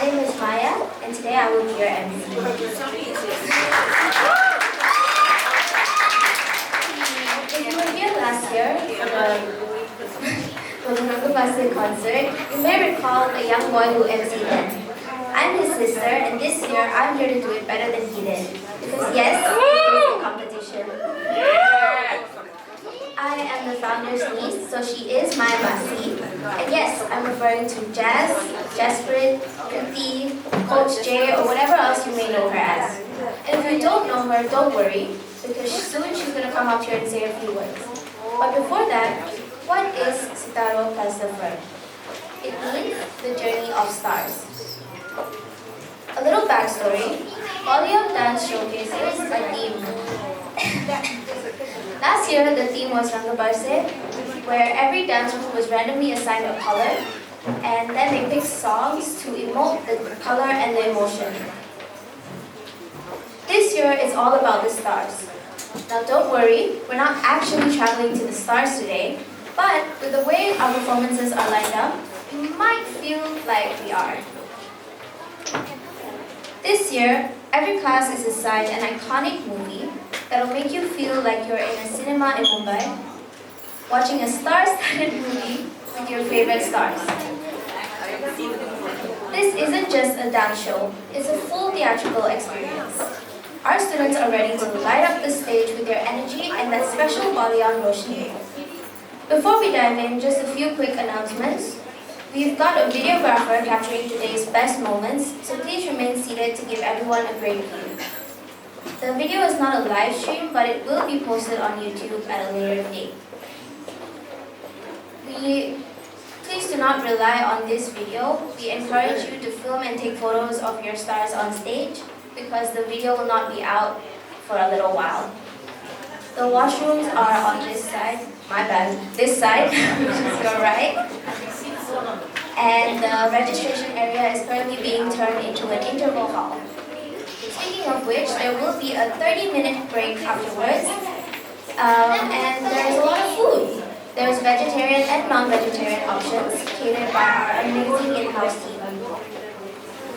name is Maya, and today I will be your MC. If you were here last year for the blockbuster concert, you may recall a young boy who MC'd then. I'm his sister, and this year I'm here to do it better than he did. Because yes, it's a competition. I am the founder's niece, so she is my Masi. And yes, I'm referring to Jazz, Jasprit, Kriti, Coach Jay, or whatever else you may know her as. And if you don't know her, don't worry, because soon she's going to come up here and say a few words. But before that, what is Sitaron Ka Safar? It means the journey of stars. A little backstory, BollyOn dance showcases a theme. Last year, the theme was Rangabarse, where every dance group was randomly assigned a color, and then they picked songs to emote the color and the emotion. This year, it's all about the stars. Now don't worry, we're not actually traveling to the stars today, but with the way our performances are lined up, you might feel like we are. This year, every class is assigned an iconic movie that'll make you feel like you're in a cinema in Mumbai, watching a star-studded movie with your favorite stars. This isn't just a dance show, it's a full theatrical experience. Our students are ready to light up the stage with their energy and that special BollyOn Roshni. Before we dive in, just a few quick announcements. We've got a videographer capturing today's best moments, so please remain seated to give everyone a great view. The video is not a live stream, but it will be posted on YouTube at a later date. Please do not rely on this video. We encourage you to film and take photos of your stars on stage because the video will not be out for a little while. The washrooms are on this side, my bad, this side, which is your right. And the registration area is currently being turned into an interval hall. Speaking of which, there will be a 30-minute break afterwards, and there's a lot of food. There's vegetarian and non-vegetarian options catered by our amazing in-house team.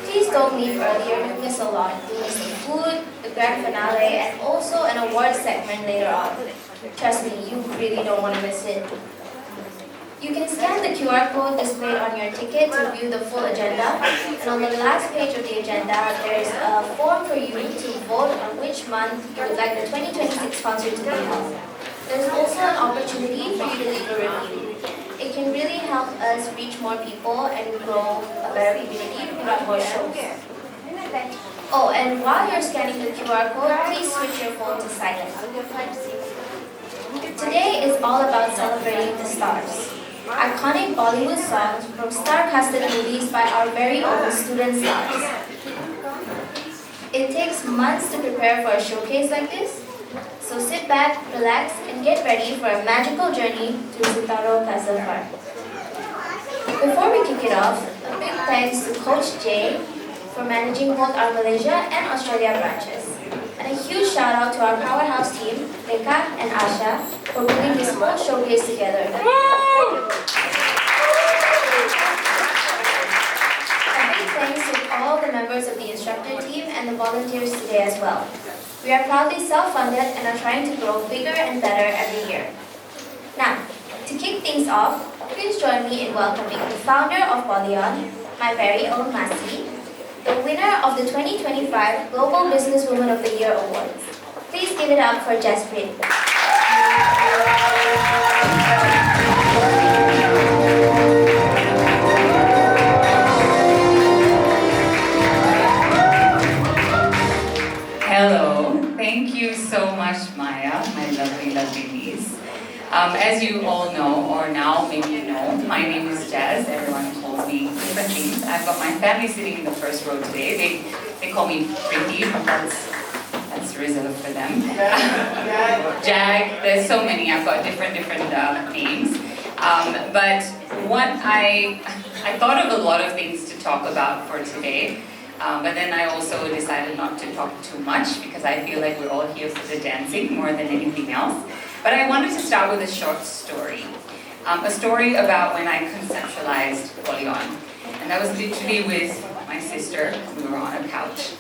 Please don't leave earlier, you'll miss a lot. You'll miss the food, the grand finale, and also an award segment later on. Trust me, you really don't want to miss it. You can scan the QR code displayed on your ticket to view the full agenda. And on the last page of the agenda, there is a form for you to vote on which month you would like the 2026 concert to be held. There's also an opportunity for you to leave a review. It can really help us reach more people and grow a better community to put on more shows. Oh, and while you're scanning the QR code, please switch your phone to silent. Today is all about celebrating the stars. Iconic Bollywood songs from star-casted movies by our very own student stars. It takes months to prepare for a showcase like this, so sit back, relax, and get ready for a magical journey to Sitaron Ka Safar. Before we kick it off, a big thanks to Coach Jay for managing both our Malaysia and Australia branches. And a huge shout out to our powerhouse team, Kathak and Asha, for putting this whole showcase together. A big thanks to all the members of the Instructor team and the volunteers today as well. We are proudly self-funded and are trying to grow bigger and better every year. Now, to kick things off, please join me in welcoming the founder of BollyOn, my very own Masi, the winner of the 2025 Global Businesswoman of the Year Award. Please give it up for Jasprit. Hello, thank you so much, Maya, my lovely, lovely niece. As you all know, or now maybe you know, my name is Jazz. Everyone calls me different things. I've got my family sitting in the first row today. They call me Pretty, but that's reserved for them. Jag, there's so many. I've got different names. But what I thought of a lot of things to talk about for today. But then I also decided not to talk too much because I feel like we're all here for the dancing more than anything else. But I wanted to start with a short story. A story about when I conceptualized BollyOn. And that was literally with my sister, we were on a couch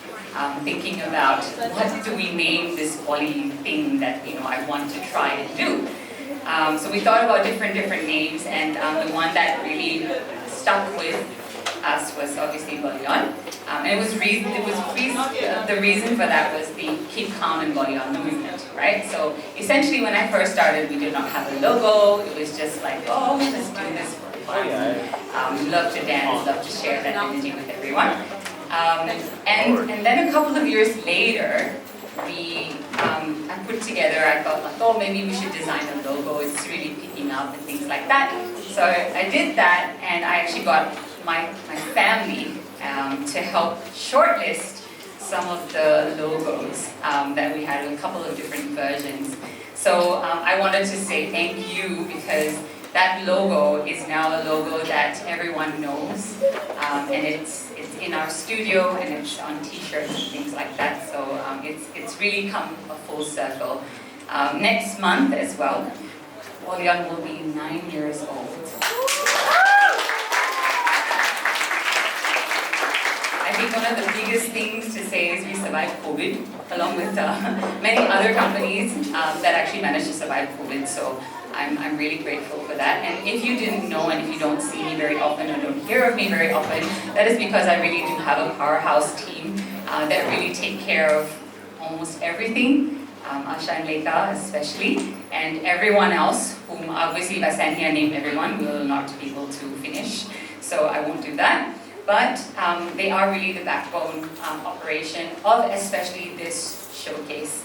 thinking about what do we name this Bolly thing that I want to try and do. So we thought about different names, and the one that really stuck with us was obviously BollyOn. And the reason for that was the Keep Calm and BollyOn, the movement, right? So essentially when I first started, we did not have a logo. It was just like, oh, let's do this for fun. We love to dance, love to share that energy with everyone. And then a couple of years later, I put together, I thought like, oh, maybe we should design a logo. It's really picking up and things like that. So I did that, and I actually got my family to help shortlist some of the logos that we had, a couple of different versions. So I wanted to say thank you, because that logo is now a logo that everyone knows, and it's in our studio, and it's on t-shirts and things like that. So it's really come a full circle. Next month as well, BollyOn will be 9 years old. I think one of the biggest things to say is we survived COVID, along with many other companies that actually managed to survive COVID. So I'm really grateful for that. And if you didn't know, and if you don't see me very often or don't hear of me very often, that is because I really do have a powerhouse team that really take care of almost everything. Asha and Lekha especially, and everyone else, whom obviously if I stand here and name everyone, we will not be able to finish. So I won't do that. But they are really the backbone operation of especially this showcase.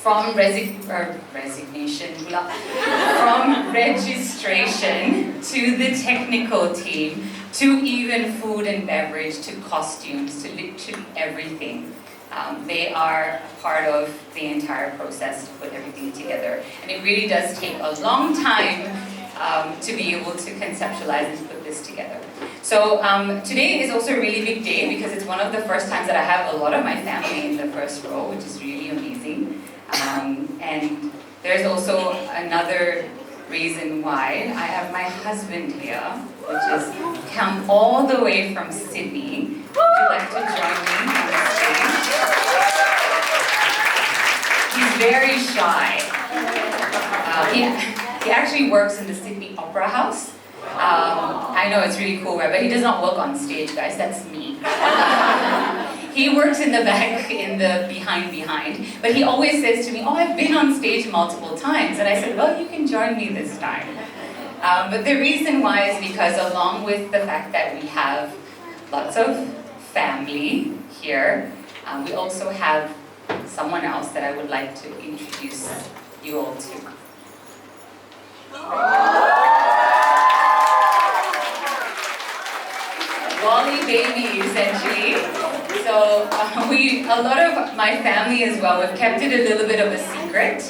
From registration to the technical team, to even food and beverage, to costumes, to literally everything. They are a part of the entire process to put everything together. And it really does take a long time to be able to conceptualize and put this together. So today is also a really big day, because it's one of the first times that I have a lot of my family in the first row, which is really amazing. And there's also another reason why I have my husband here, which is come all the way from Sydney. Would you like to join me on the stage? He's very shy. He actually works in the Sydney Opera House. I know it's really cool, right? But he does not work on stage, guys. That's me. He works in the back, in the behind. But he always says to me, oh, I've been on stage multiple times. And I said, well, you can join me this time. But the reason why is because along with the fact that we have lots of family here, we also have someone else that I would like to introduce you all to. Bolly baby, essentially. So a lot of my family as well, we've kept it a little bit of a secret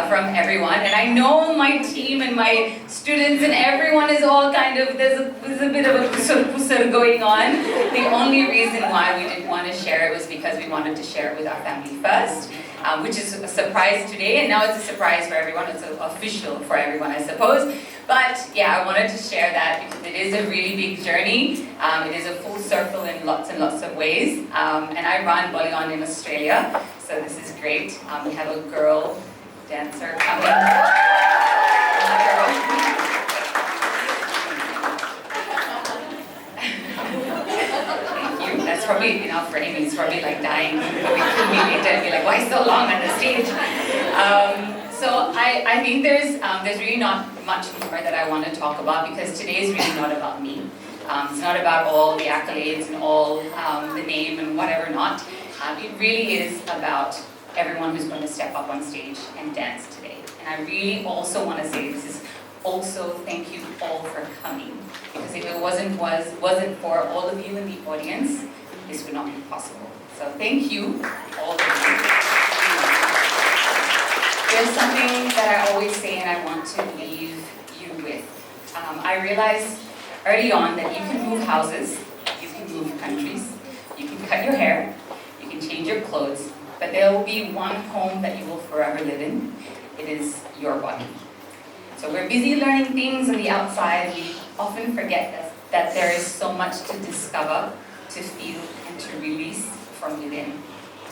from everyone. And I know my team and my students and everyone is all kind of, there's a bit of a kusur going on. The only reason why we didn't want to share it was because we wanted to share it with our family first, which is a surprise today. And now it's a surprise for everyone. It's official for everyone, I suppose. But yeah, I wanted to share that because it is a really big journey. It is a full circle in lots and lots of ways. And I run BollyOn in Australia, so this is great. We have a girl dancer coming. Thank you. That's probably in our frame. He's probably like dying. We could meet later and be like, why so long on the stage? So I think there's really not much more that I want to talk about, because today is really not about me. It's not about all the accolades and all the name and whatever not. It really is about everyone who's going to step up on stage and dance today. And I really also want to say this is also thank you all for coming, because if it wasn't for all of you in the audience, this would not be possible. So thank you, all of you. There's something that I always say and I want to leave you with. I realized early on that you can move houses, you can move countries, you can cut your hair, you can change your clothes, but there will be one home that you will forever live in. It is your body. So we're busy learning things on the outside. We often forget that that there is so much to discover, to feel, and to release from within.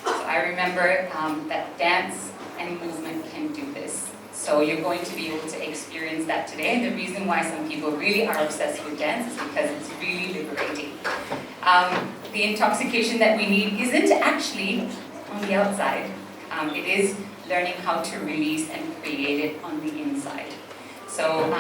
So I remember that dance and movement can do this. So you're going to be able to experience that today. The reason why some people really are obsessed with dance is because it's really liberating. The intoxication that we need isn't actually on the outside. It is learning how to release and create it on the inside. So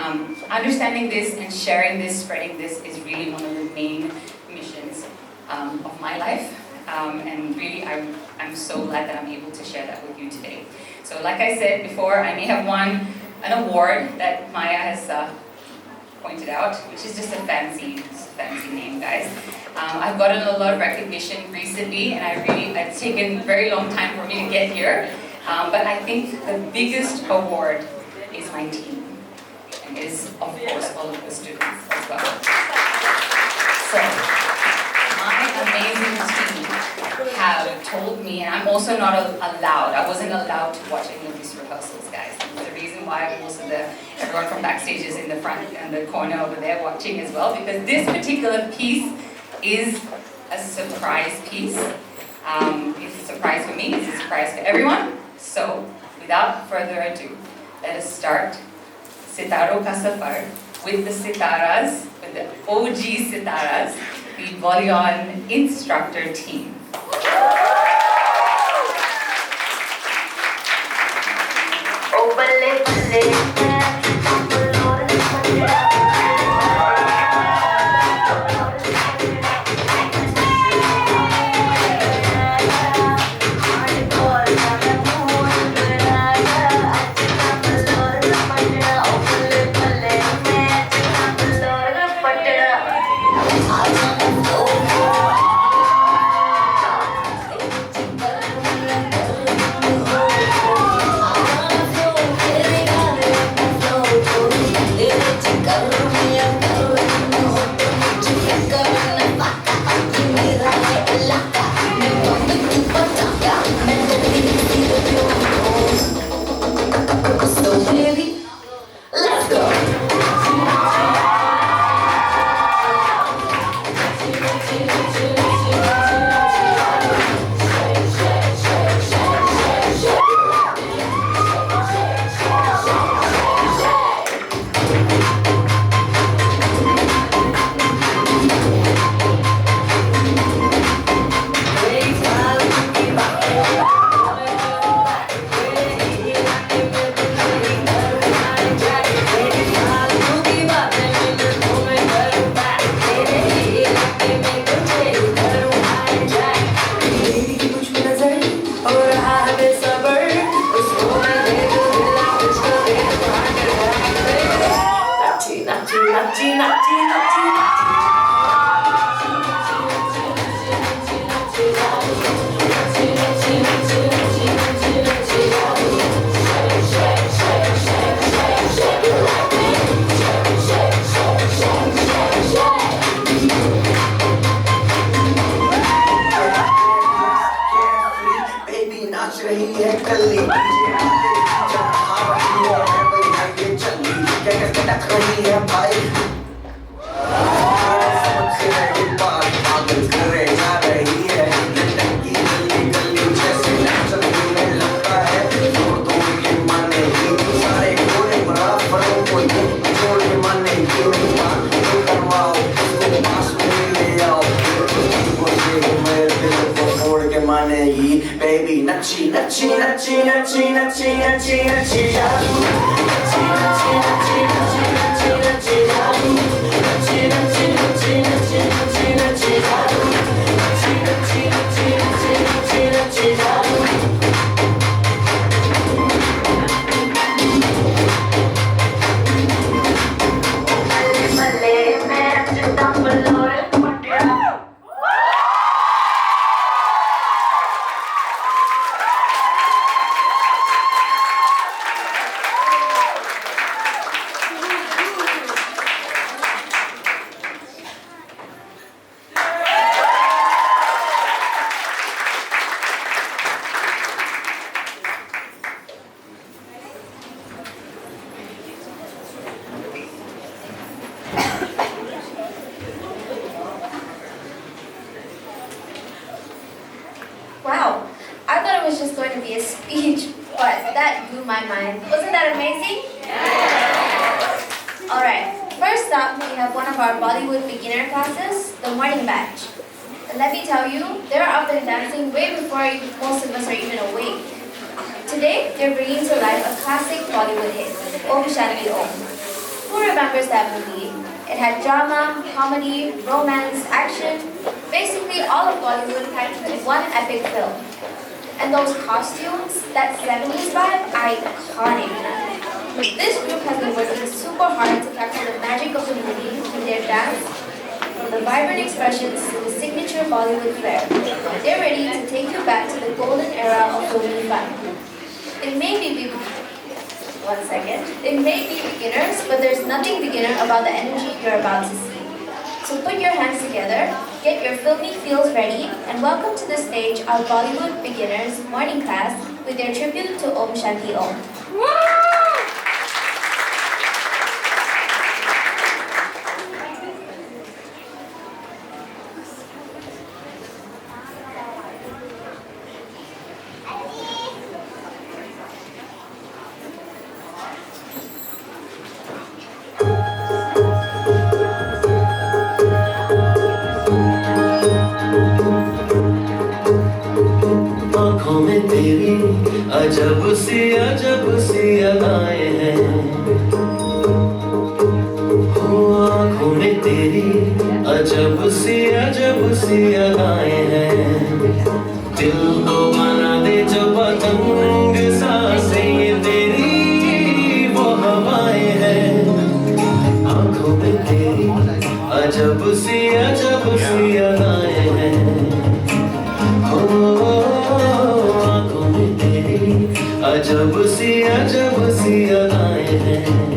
understanding this and sharing this, spreading this is really one of the main missions of my life. And really, I'm so glad that I'm able to share that with you today. So like I said before, I may have won an award that Maya has pointed out, which is just a fancy name, guys. I've gotten a lot of recognition recently, and it's taken a very long time for me to get here. But I think the biggest award is my team, and is, of course, all of the students as well. So, my amazing team have told me, and I'm also not allowed, I wasn't allowed to watch any of these rehearsals, guys. And the reason why most of everyone from backstage is in the front and the corner over there watching as well, because this particular piece is a surprise piece. It's a surprise for me, it's a surprise for everyone. So, without further ado, let us start Sitaron Ka Safar with the sitaras, with the OG sitaras, the BollyOn Instructor team. Oh, balle, balle. Baby, nachi, nachi, nachi, nachi, nachi, nachi, nachi, jadoo. Nachi, nachi, nachi, nachi, nachi, nachi, jadoo. Nachi, nachi, nachi, nachi, nachi, nachi, jadoo. Nachi, nachi, nachi, nachi, nachi, nachi, jadoo. mind. Wasn't that amazing? Alright, first up we have one of our Bollywood Beginner classes, the morning batch. And let me tell you, they're up and dancing way before most of us are even awake. Today, they're bringing to life a classic Bollywood hit, Om Shanti Om. Who remembers that movie? It had drama, comedy, romance, action, basically all of Bollywood packed into one epic film. And those costumes, that 70s vibe, iconic. This group has been working super hard to capture the magic of the movie through their dance, from the vibrant expressions to the signature Bollywood flair. They're ready to take you back to the golden era of filmy fun. It may be beginners, but there's nothing beginner about the energy you're about to see. So put your hands together, get your filmy feels ready, and welcome to the stage our Bollywood Beginners morning class with their tribute to Om Shanti Om. आँखों में तेरी अजब सी अदाएं हैं हो आँखों में तेरी अजब सी अदाएं हैं दिल को बना दे जो पतंग सांसें ये तेरी वो हवाएं हैं आँखों में तेरी अजब सी अदाएं हैं अजब सी अदाएं हैं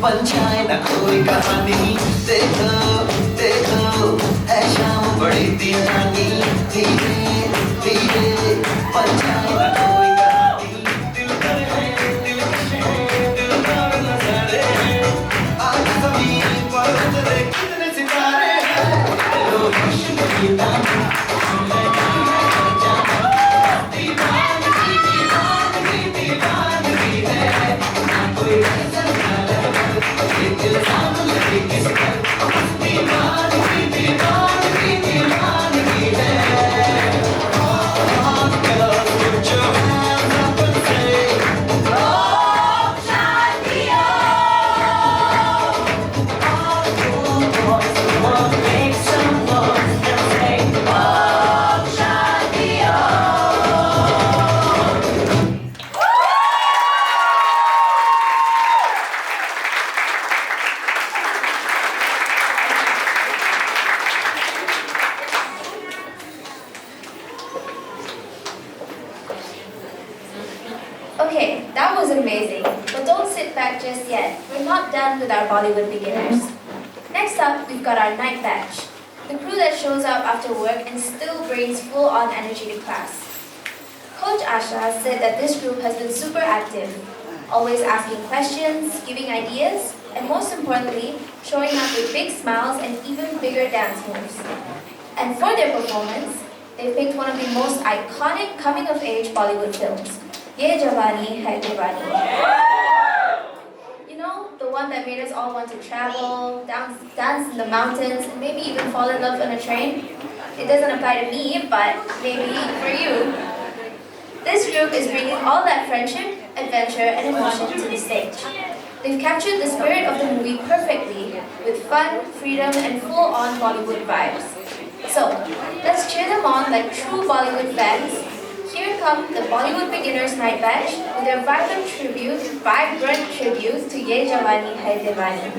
पंचाए न कोई कहानी देखो है शाम बड़ी दीवानी धीरे धीरे पंचाए न कोई कहानी दिल कर है दिलदार नजारे हैं आज ज़मीन पर उतरे कितने सितारे हैं लो रोशनी की दानी Okay, that was amazing. But don't sit back just yet. We're not done with our Bollywood beginners. Next up, we've got our night batch. The crew that shows up after work and still brings full-on energy to class. Coach Asha said that this group has been super active, always asking questions, giving ideas, and most importantly, showing up with big smiles and even bigger dance moves. And for their performance, they picked one of the most iconic coming-of-age Bollywood films, Ye Jawani Hai Diwani. You know, the one that made us all want to travel, dance in the mountains, and maybe even fall in love on a train? It doesn't apply to me, but maybe for you. This group is bringing all that friendship, adventure, and emotion to the stage. They've captured the spirit of the movie perfectly, with fun, freedom, and full-on Bollywood vibes. So, let's cheer them on like true Bollywood fans. Here come the Bollywood Beginners Night Batch with their vibrant tribute to Ye Jawani Hai Diwani.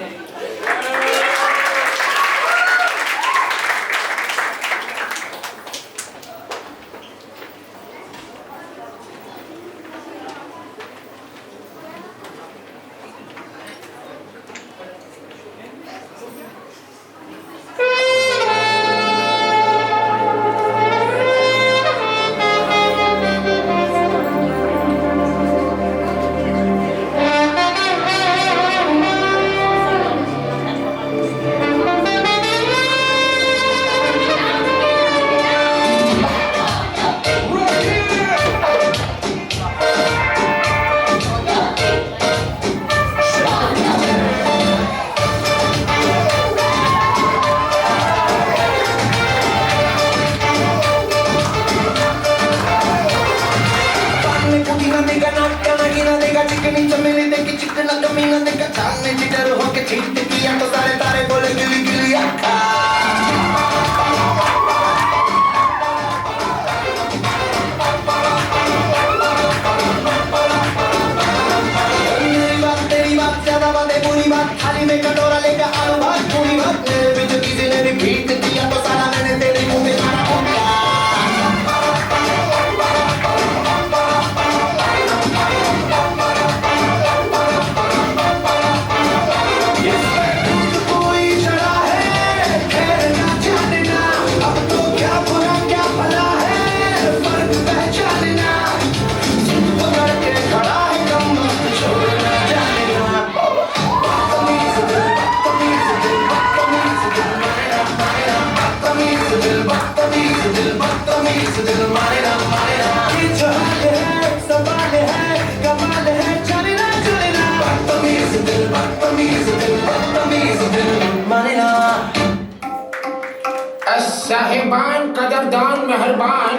साहिबान कदरदान मेहरबान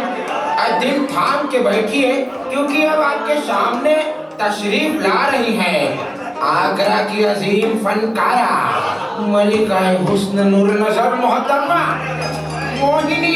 दिल थाम के बैठिए क्योंकि अब आपके सामने तशरीफ ला रही है आगरा की अजीम फनकारा मलिका हुस्न नूर नजर मोहतरमा मोहिनी।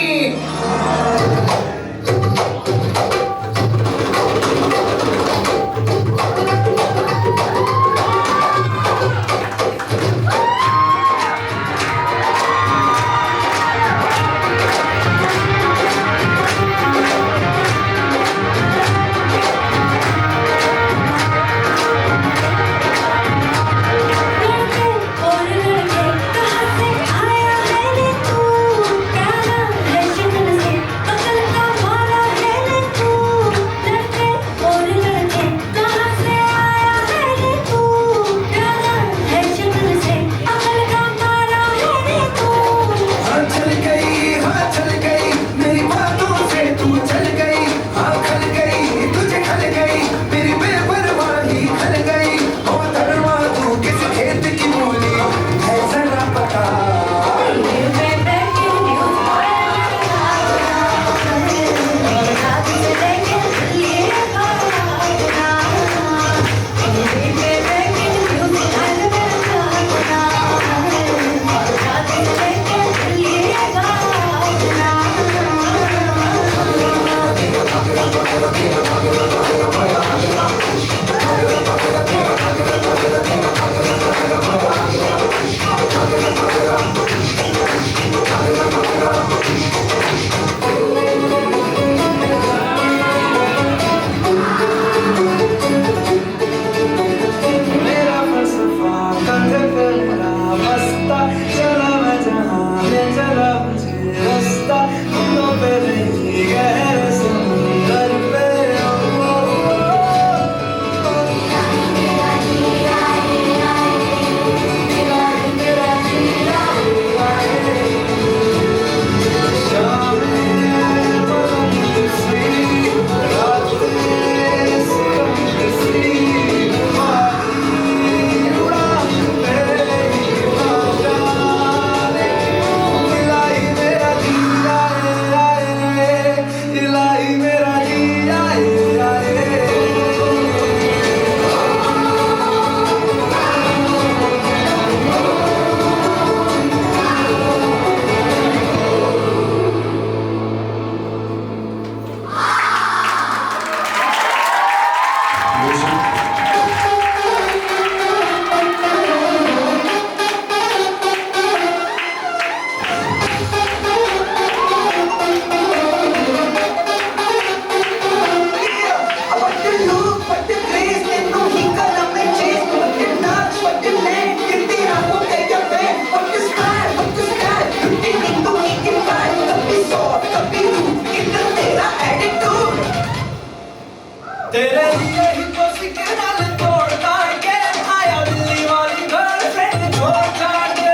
तेरे लिए ही तो सिग्नल तोड़ ताड़ के आया दिल्ली वाली गर्लफ्रेंड छोड़ छाड़ के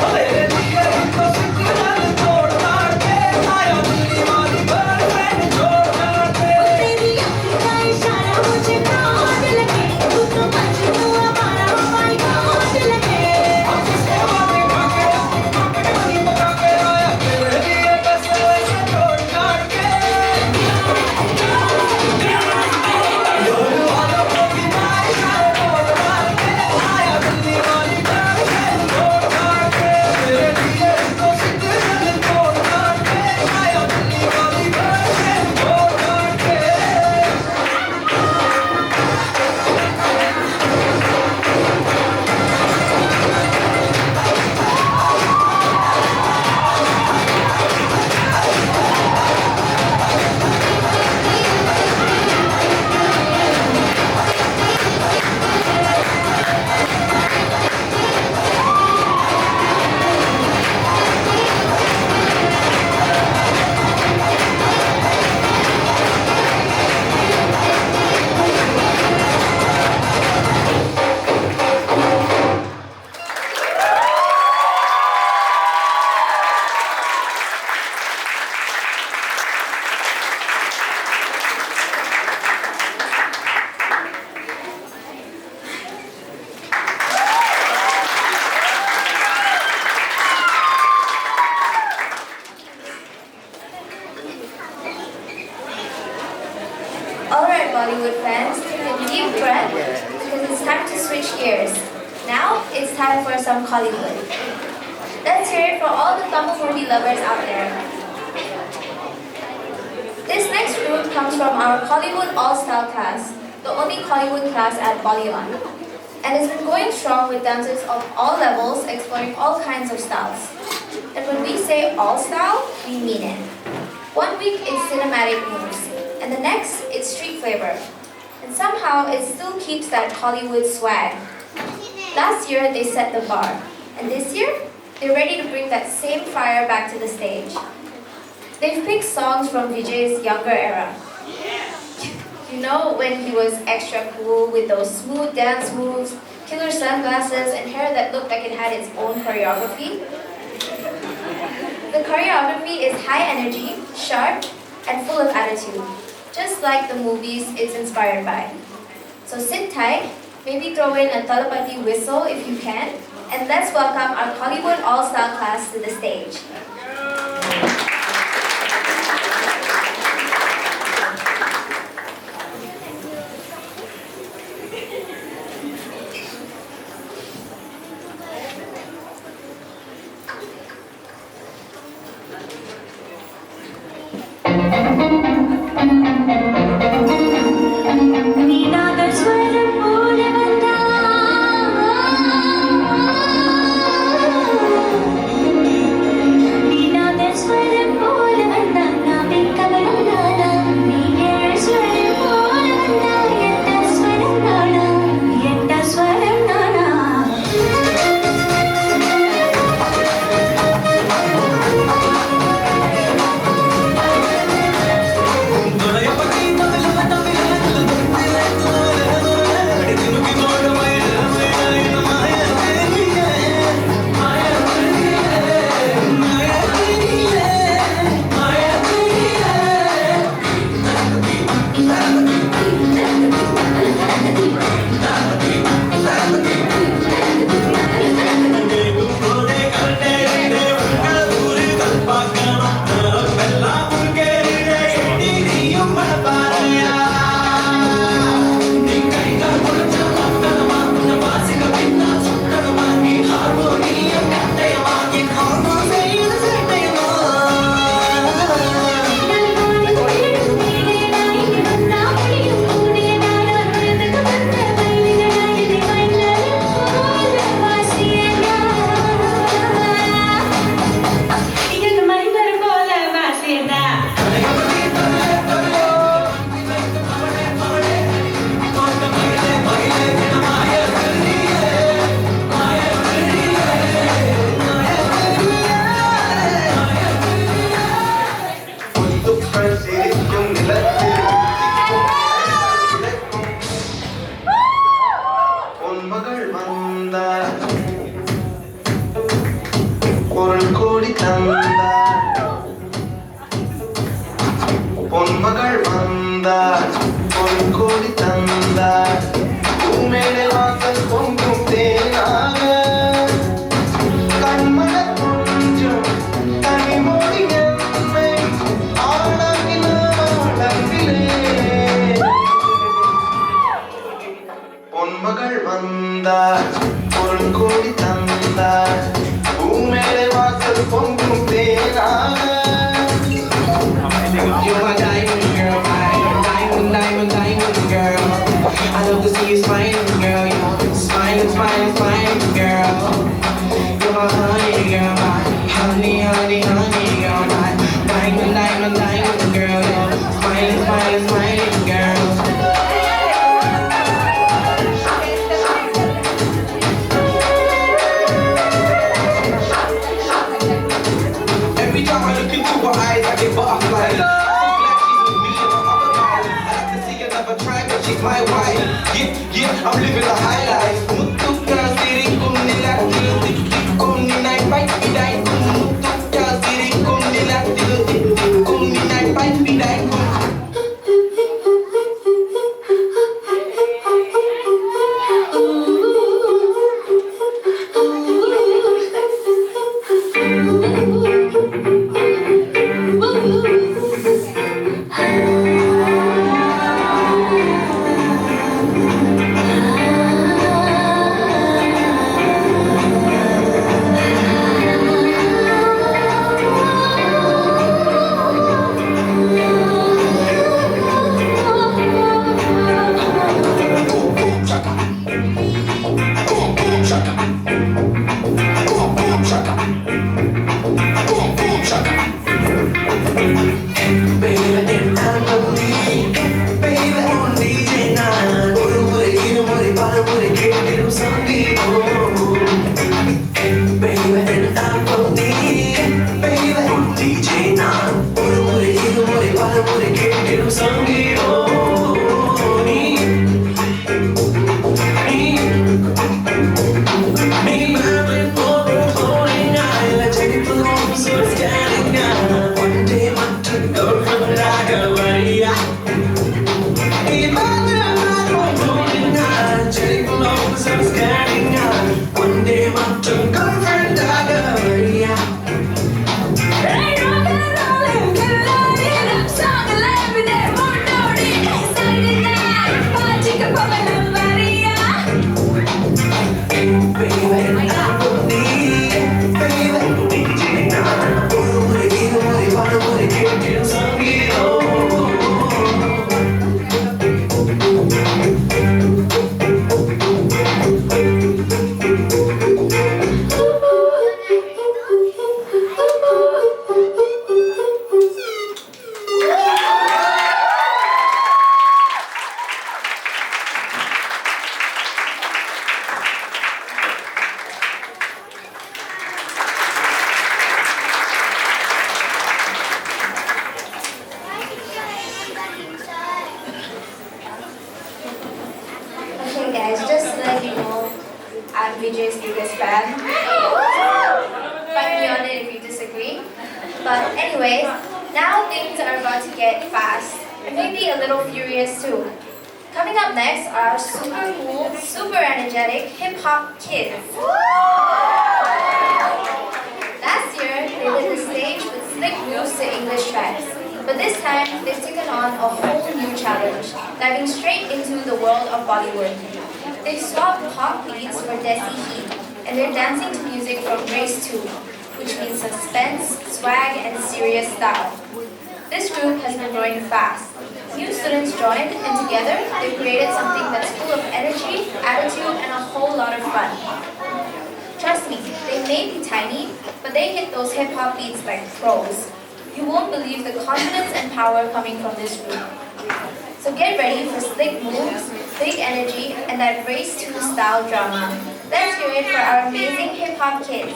तेरे लिए ही तो सिग्नल तोड़ ताड़ के आया दिल्ली वाली गर्लफ्रेंड छोड़ छाड़ के तेरी आँखों का इशारा मुझे काट लगे तू तो मजनू हमारा हवाई काट लगे हम किसके बातें खाके बनी पका के आया तेरे लिए कैसे वैसे छोड़ छाड़ के जोर वालों को भी मार मार बोल मार के आया दिल्ली वाली गर्लफ्रेंड छोड़ छाड़ के तेरे लिए तो सिग्नल तोड़ ताड़ के आया दिल्ली वाली गर्लफ्रेंड छोड़ छाड़ के Alright, Bollywood fans, take a deep breath because it's time to switch gears. Now, it's time for some Kollywood. Let's hear it for all the Tamil movie lovers out there. This next group comes from our Kollywood All Style class, the only Kollywood class at BollyOn. And it's been going strong with dancers of all levels, exploring all kinds of styles. And when we say all style, we mean it. 1 week it's cinematic moves, and the next it's street flavor. And somehow it still keeps that Kollywood swag. Last year they set the bar, and this year they're ready to bring that same fire back to the stage. They've picked songs from Vijay's younger era. You know, when he was extra cool with those smooth dance moves, killer sunglasses, and hair that looked like it had its own choreography? The choreography is high energy, sharp, and full of attitude, just like the movies it's inspired by. So sit tight, maybe throw in a Talapati whistle if you can, and let's welcome our Kollywood All Style class to the stage. சிரிக்கும் நிலத்தில் பொன்மகள் வந்தார் பொருள் கோடி தந்தார் பொன்மகள் வந்தார் பொருள் கோடி தந்தார் பூமேடை வாசல் பொங்கும் தேனாக கண்மலர் கொஞ்சம் கனிமொழி என்னை ஆளாக்கினாளே பொன்மகள் வந்தார் பொருள் கோடி தந்தார் பூமேடை வாசல் பொங்கும் தேனாக. You're my diamond girl, my diamond, diamond, diamond girl. I love to see you smiling, girl. You're smiling, smiling, smiling, girl. You're my honey girl, my honey, honey, honey girl, my diamond, diamond, diamond girl. You're smiling, smiling, smiling, girl. Every time I look into her eyes, I get butterflies. She's my wife, yeah, I'm living a high life. Muttuka sirikum nilaktil tikkum ninai pai pidai kum. Muttuka sirikum nilaktil tikkum ninai pai pidai kum. VJ's biggest fan. Fight me on it if you disagree. But anyway, now things are about to get fast and maybe a little furious too. Coming up next are our super cool, super energetic Hiphop Kids. Last year, they lit the stage with slick moves to English tracks. But this time, they've taken on a whole new challenge, diving straight into the world of Bollywood. They've swapped pop beats for Desi heat, and they're dancing to music from Race 2, which means suspense, swag, and serious style. This group has been growing fast. New students joined, and together, they've created something that's full of energy, attitude, and a whole lot of fun. Trust me, they may be tiny, but they hit those hip-hop beats like pros. You won't believe the confidence and power coming from this group. So get ready for slick moves, big energy, and that Race 2 style drama. Let's hear it for our amazing Hiphop Kids.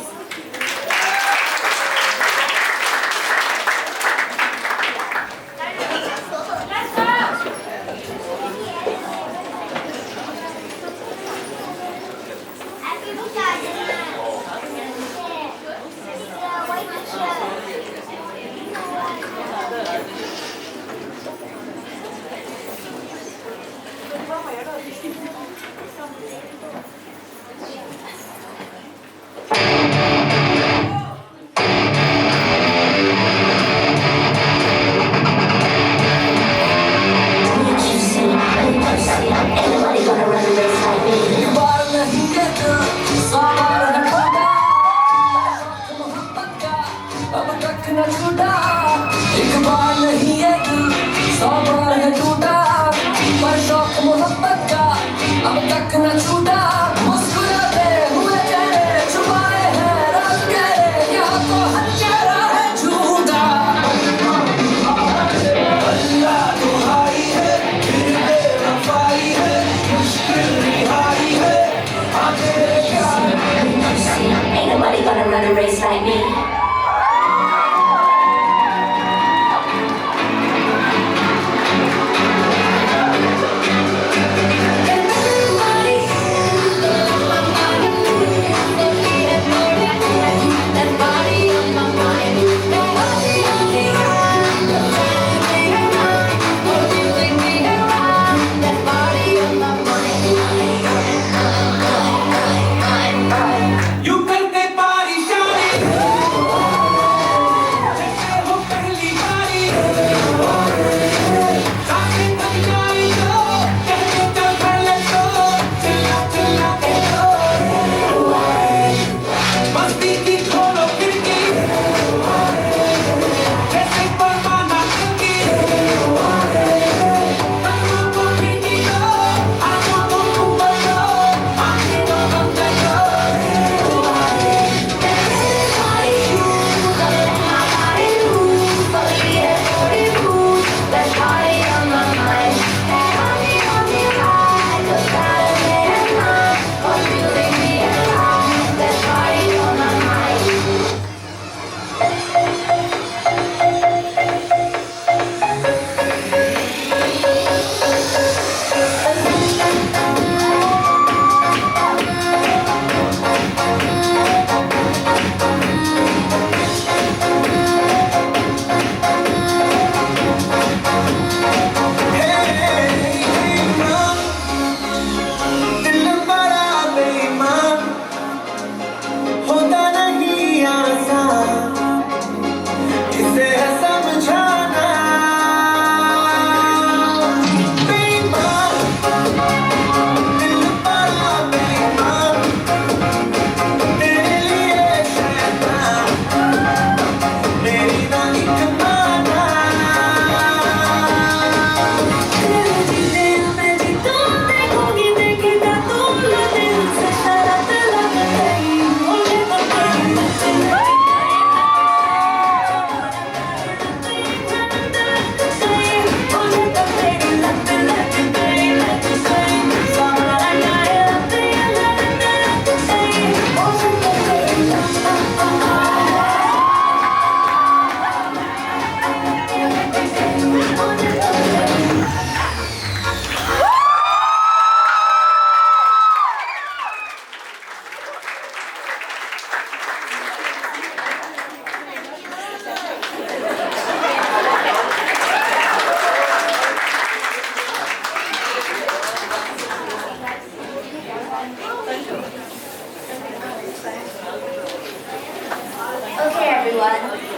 Ain't nobody gonna run a race like me.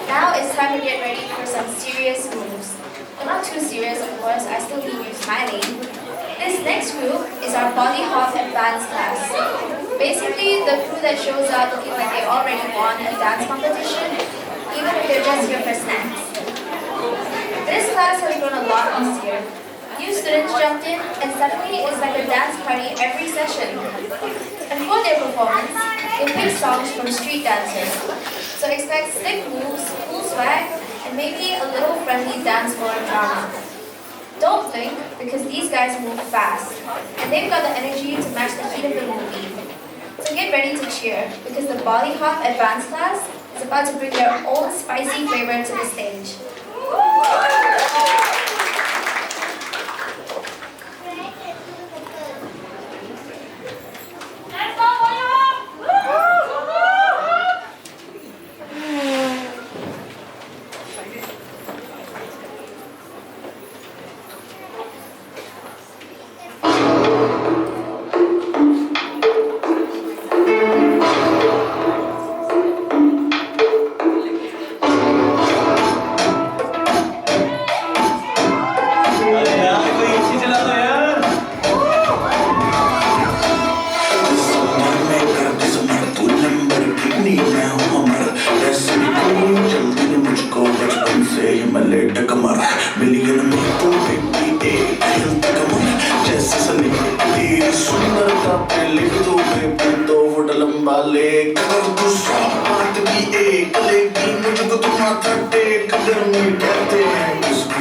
Now it's time to get ready for some serious moves. Well, not too serious, of course. I still need you smiling. This next group is our Bolly Hop advanced class. Basically, the crew that shows up looking like they already won a dance competition, even if they're just here for snacks. This class has grown a lot this year. New students jumped in, and suddenly it's like a dance party every session. And for their performance, they pick songs from street dancers. So expect slick moves, cool swag, and maybe a little friendly dance floor drama. Don't blink, because these guys move fast, and they've got the energy to match the heat of the movie. So get ready to cheer, because the Bolly Hop advanced class is about to bring their own spicy flavor to the stage.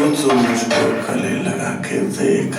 वो तो मुझको गले लगा के देख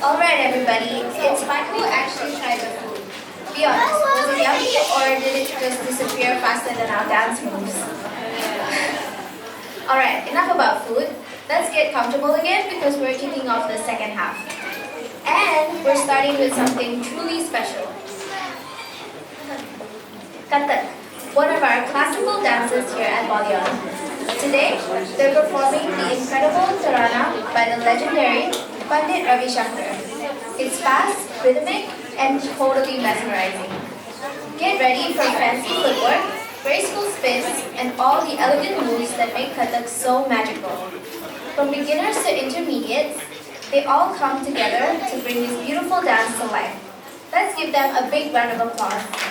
Alright everybody, it's fun who actually tried the food. Be honest, was it yummy or did it just disappear faster than our dance moves? Alright, enough about food. Let's get comfortable again because we're kicking off the second half. And we're starting with something truly special. Kathak, one of our classical dances here at BollyOn. Today, they're performing the incredible Tarana by the legendary Pandit Ravi Shankar. It's fast, rhythmic, and totally mesmerizing. Get ready for fancy footwork, graceful spins, and all the elegant moves that make Kathak so magical. From beginners to intermediates, they all come together to bring this beautiful dance to life. Let's give them a big round of applause.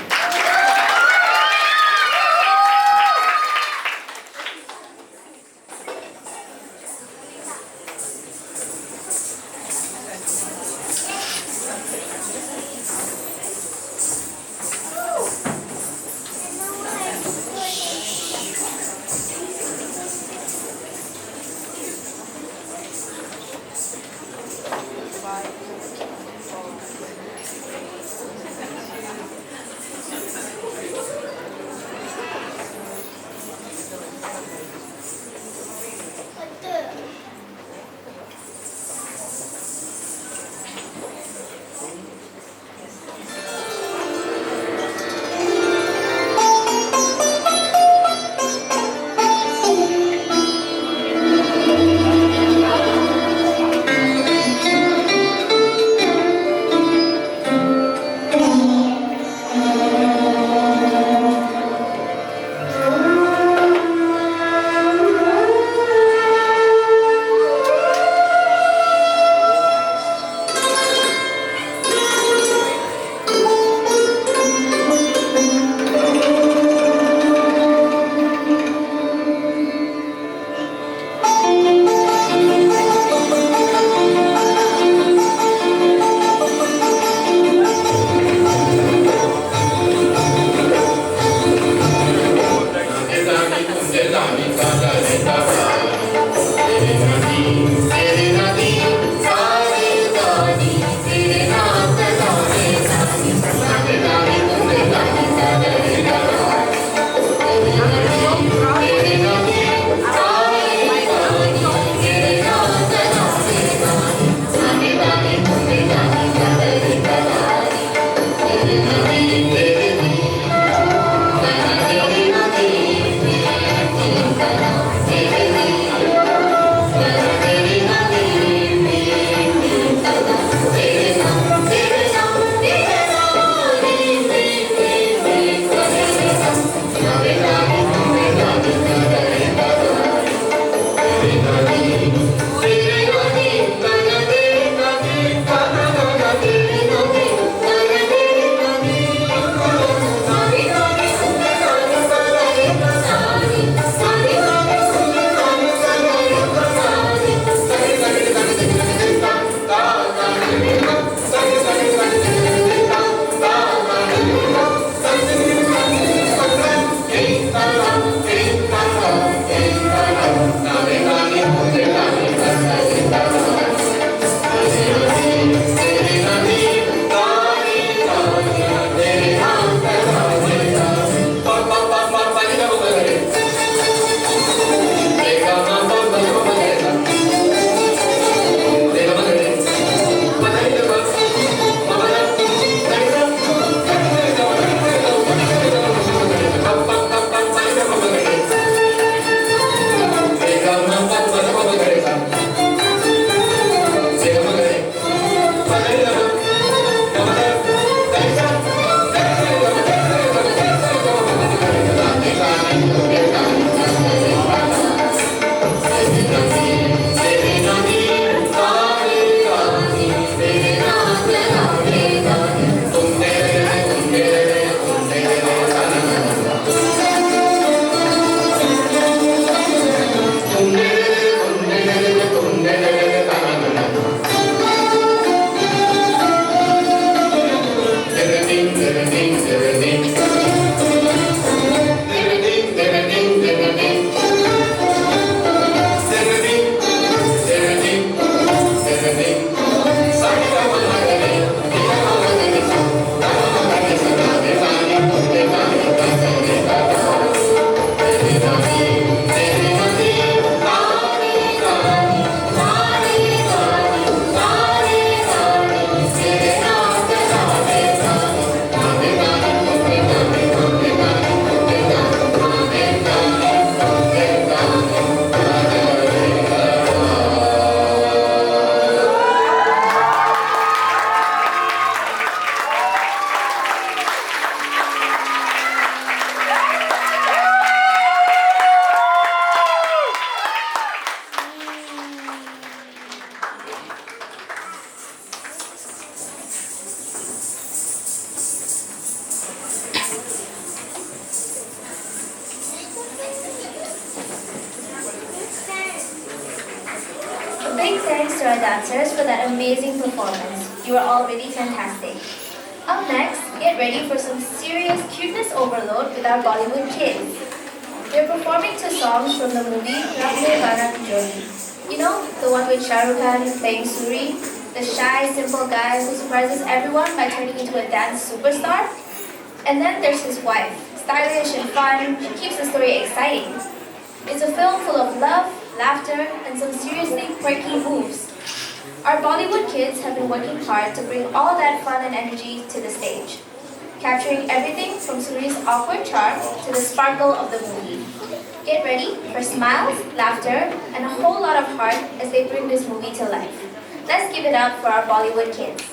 Big thanks to our dancers for that amazing performance. You are all really fantastic. Up next, get ready for some serious cuteness overload with our Bollywood Kids. They're performing to songs from the movie Rabne Vara Jodi. You know, the one with Shah Rukh Khan playing Suri, the shy, simple guy who surprises everyone by turning into a dance superstar? And then there's his wife, stylish and fun, she keeps the story exciting. It's a film full of love, laughter, and some seriously quirky moves. Our Bollywood Kids have been working hard to bring all that fun and energy to the stage, capturing everything from Suri's awkward charm to the sparkle of the movie. Get ready for smiles, laughter, and a whole lot of heart as they bring this movie to life. Let's give it up for our Bollywood Kids.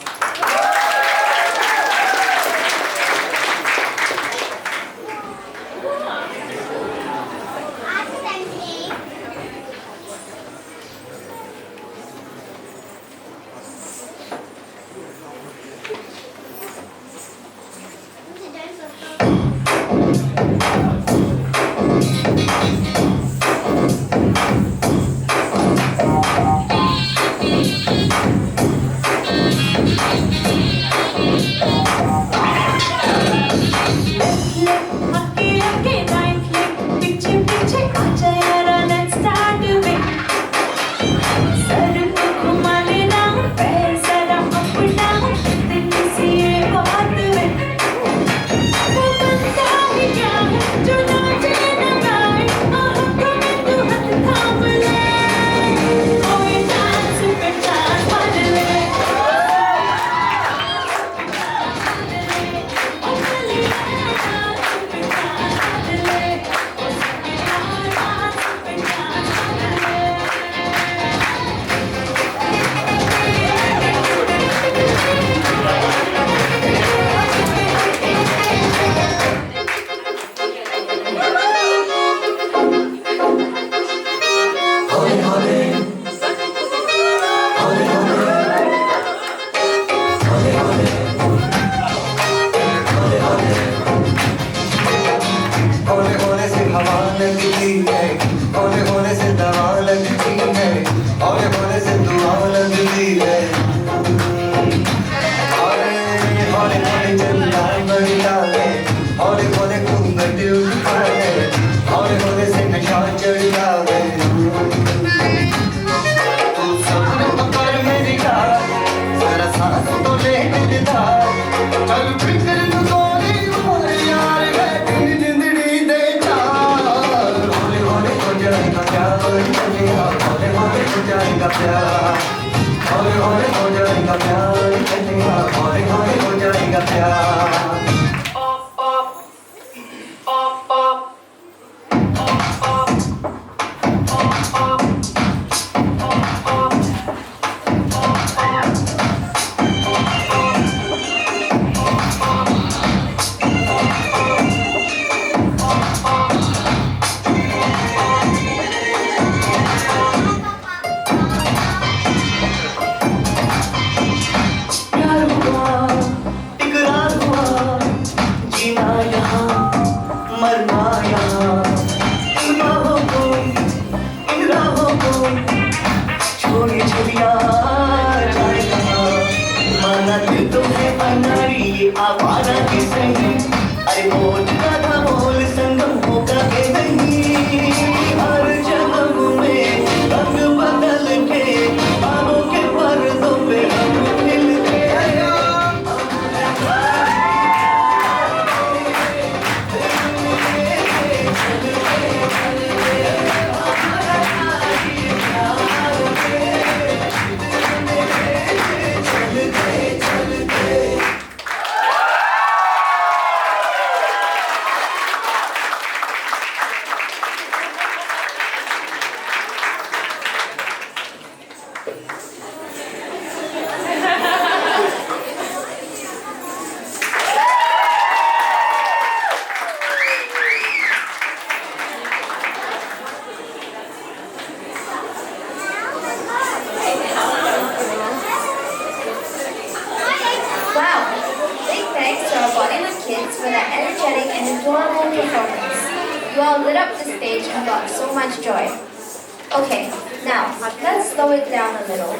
slow it down a little.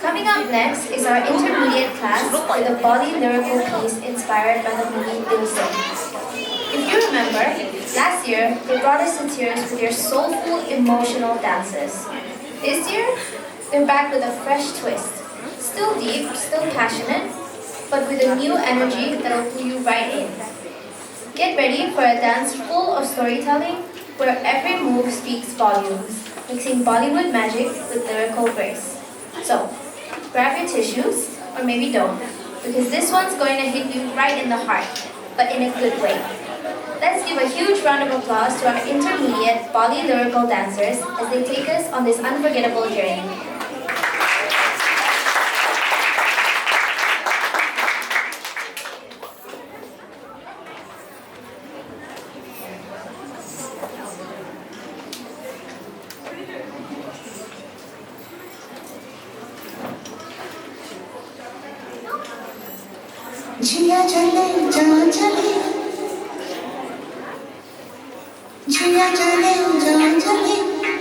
Coming up next is our intermediate class with a Bolly lyrical piece inspired by the movie Dil Se. If you remember, last year they brought us to tears with their soulful, emotional dances. This year, they're back with a fresh twist. Still deep, still passionate, but with a new energy that'll pull you right in. Get ready for a dance full of storytelling where every move speaks volumes, mixing Bollywood magic with lyrical grace. So, grab your tissues, or maybe don't, because this one's going to hit you right in the heart, but in a good way. Let's give a huge round of applause to our intermediate Bolly lyrical dancers as they take us on this unforgettable journey. जिया चले जहाँ चले जिया चले जहाँ चले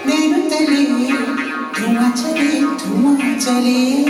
nano तले धुआं चले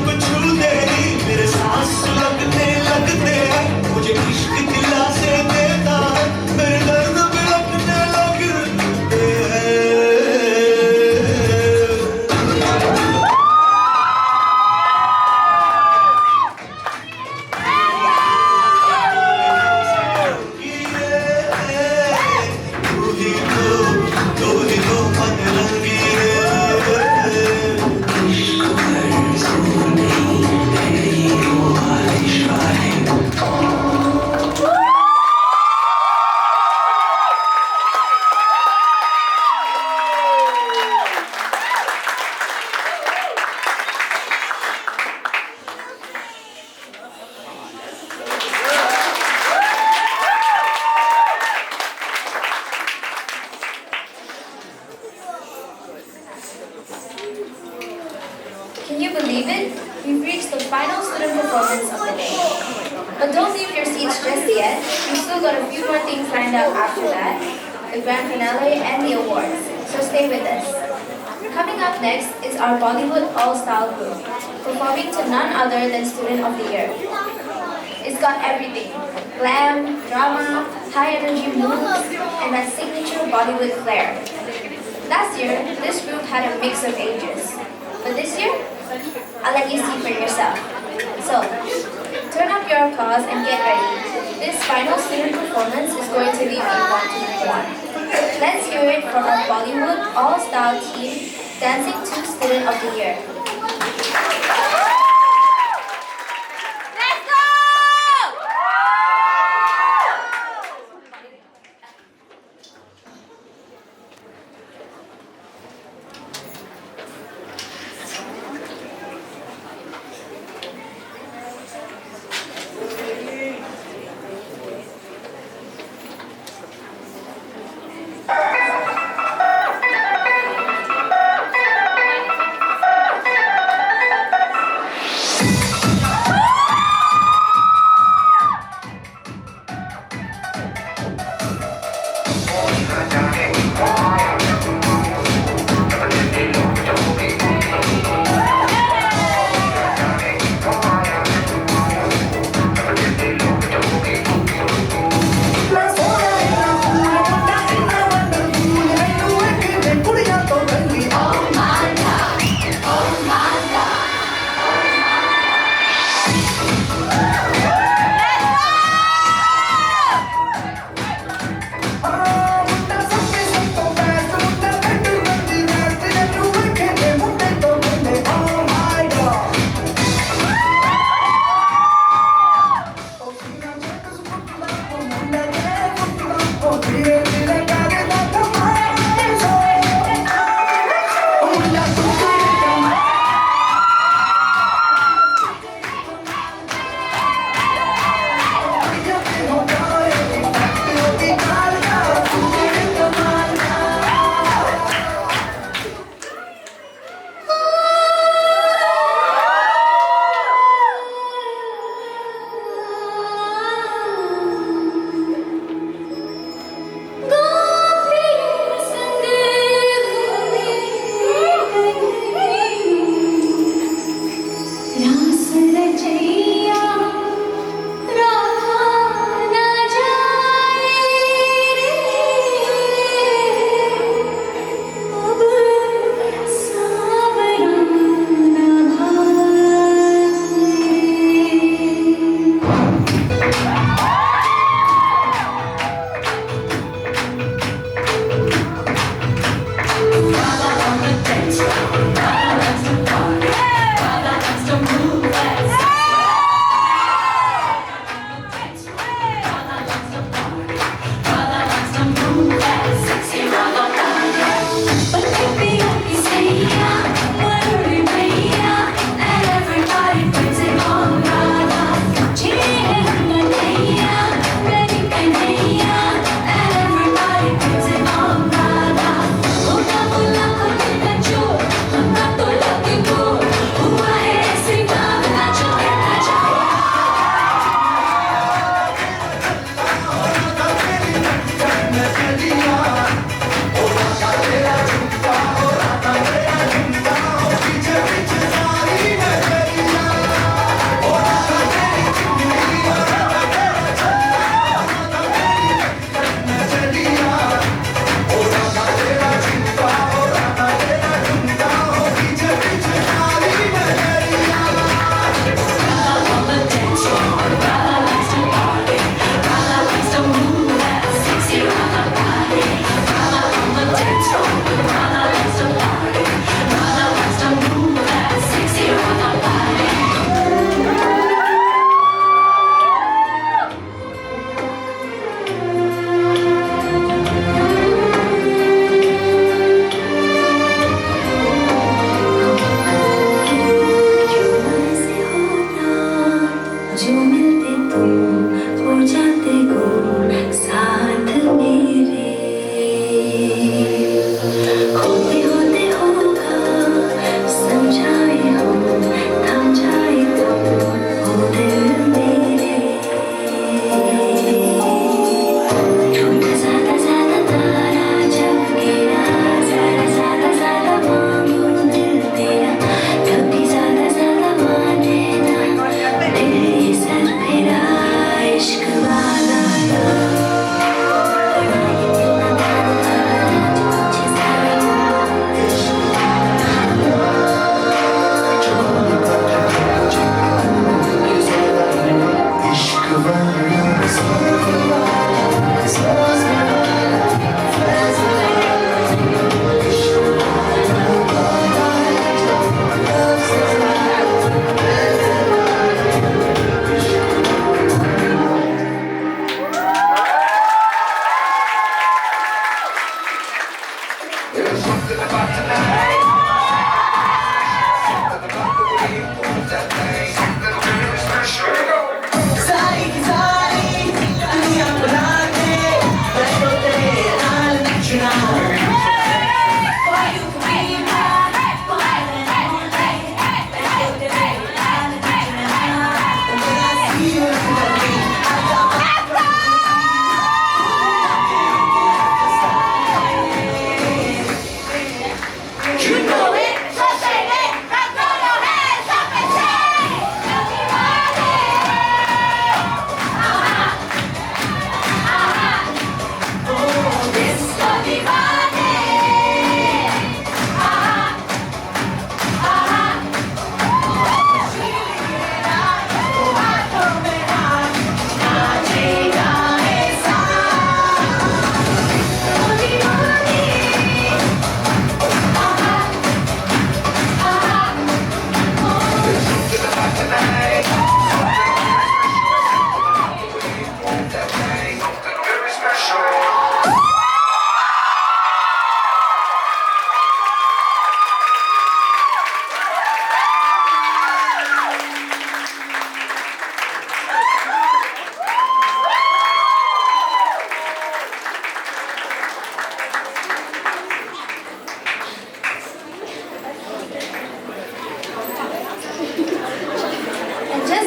को छूते ही मेरे सांस लगते लगते हैं मुझे इश्क दिला से देता है मेरे दर्द बिलखने लगते हैं तू ही तो पतरंगी है Can you believe it? We've reached the final student performance of the day. But don't leave your seats just yet. We've still got a few more things lined up after that, the grand finale and the awards. So stay with us. Coming up next is our Bollywood All Style group, performing to none other than Student of the Year. It's got everything: glam, drama, high energy moves, and that signature Bollywood flair. Last year, this group had a mix of ages. But this year, I'll let you see for yourself. So, turn up your applause and get ready. This final student performance is going to leave you wanting more. Let's hear it from our Bollywood All Style team dancing to Student of the Year.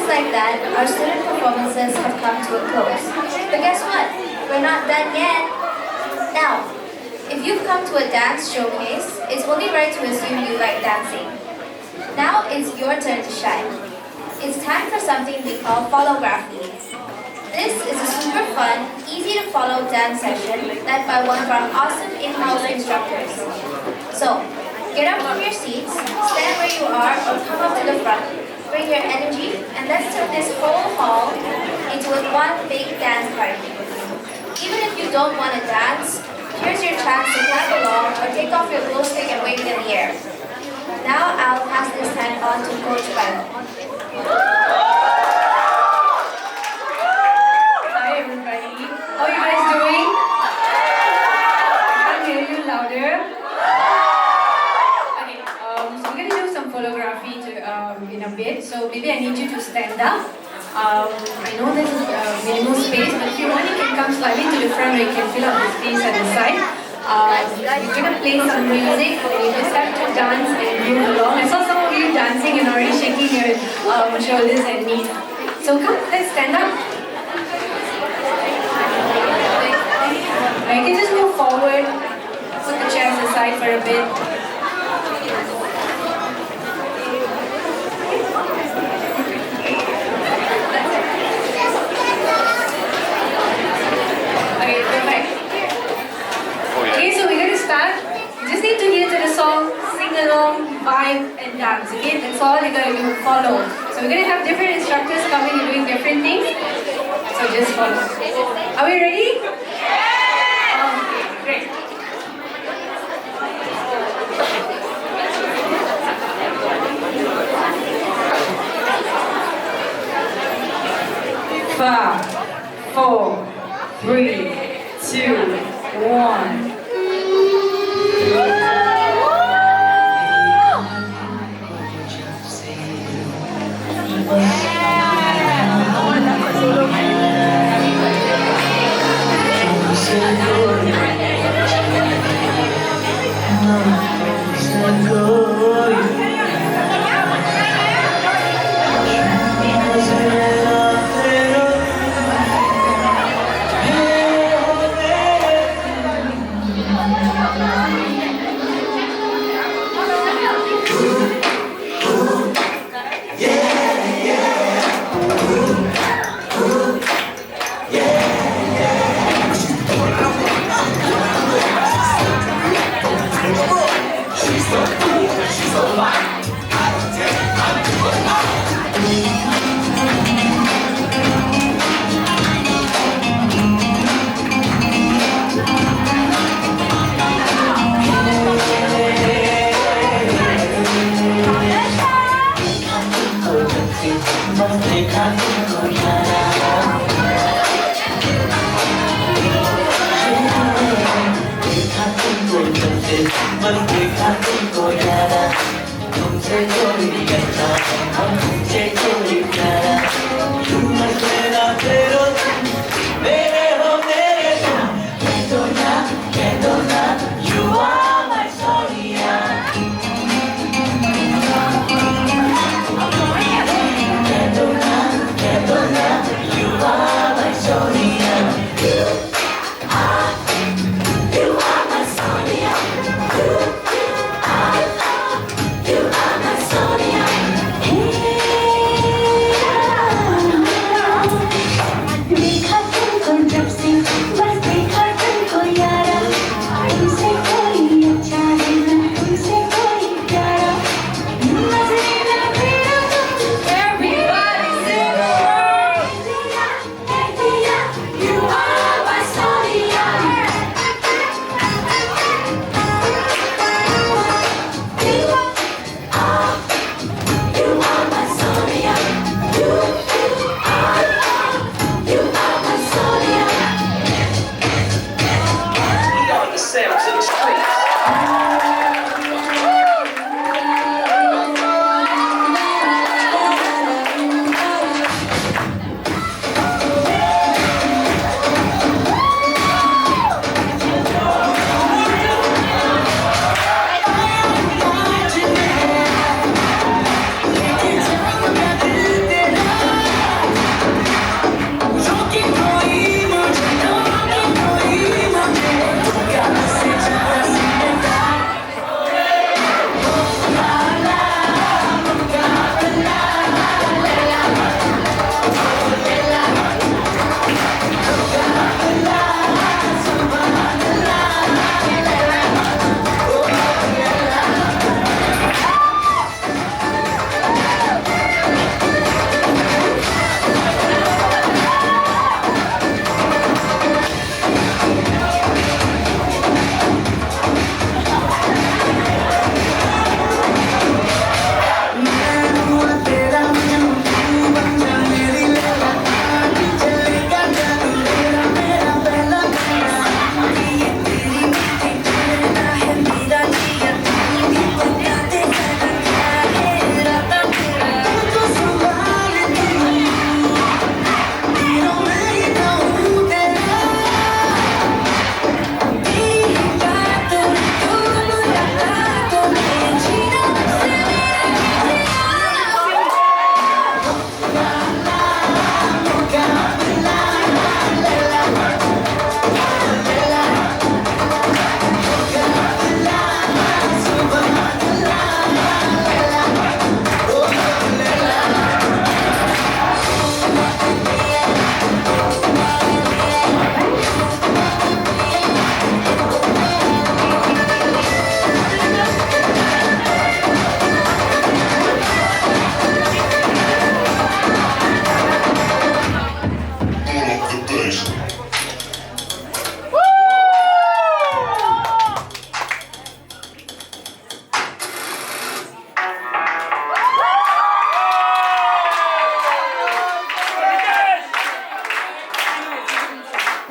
like that, our student performances have come to a close. But guess what? We're not done yet. Now, if you've come to a dance showcase, it's only right to assume you like dancing. Now it's your turn to shine. It's time for something we call Followgraphy. This is a super fun, easy to follow dance session led by one of our awesome in-house instructors. So, get up from your seats, stand where you are, or come up to the front. Bring your energy, and let's turn this whole hall into one big dance party. Even if you don't want to dance, here's your chance to clap along or take off your glow stick and wave it in the air. Now I'll pass this time on to Coach Palo. Hi everybody. How are you guys doing? I can't hear you louder. Okay, so we're going to do some photography in a bit. So maybe I need you to stand up. I know there's minimal space, but if you want, you can come slightly to the front where you can fill up the space at the side. We're going to play some music and you just have to dance and move along. I saw some of you dancing and already shaking your shoulders and knees. So come, let's stand up. You can just move forward, put the chairs aside for a bit. Okay, perfect. Okay, so we're going to start. You just need to hear to the song, sing along, vibe, and dance. Okay, that's all you're going to follow. So we're going to have different instructors coming and doing different things. So just follow. Are we ready? Okay, great. 5, 4, 3, 2, 1. You are my Sonia.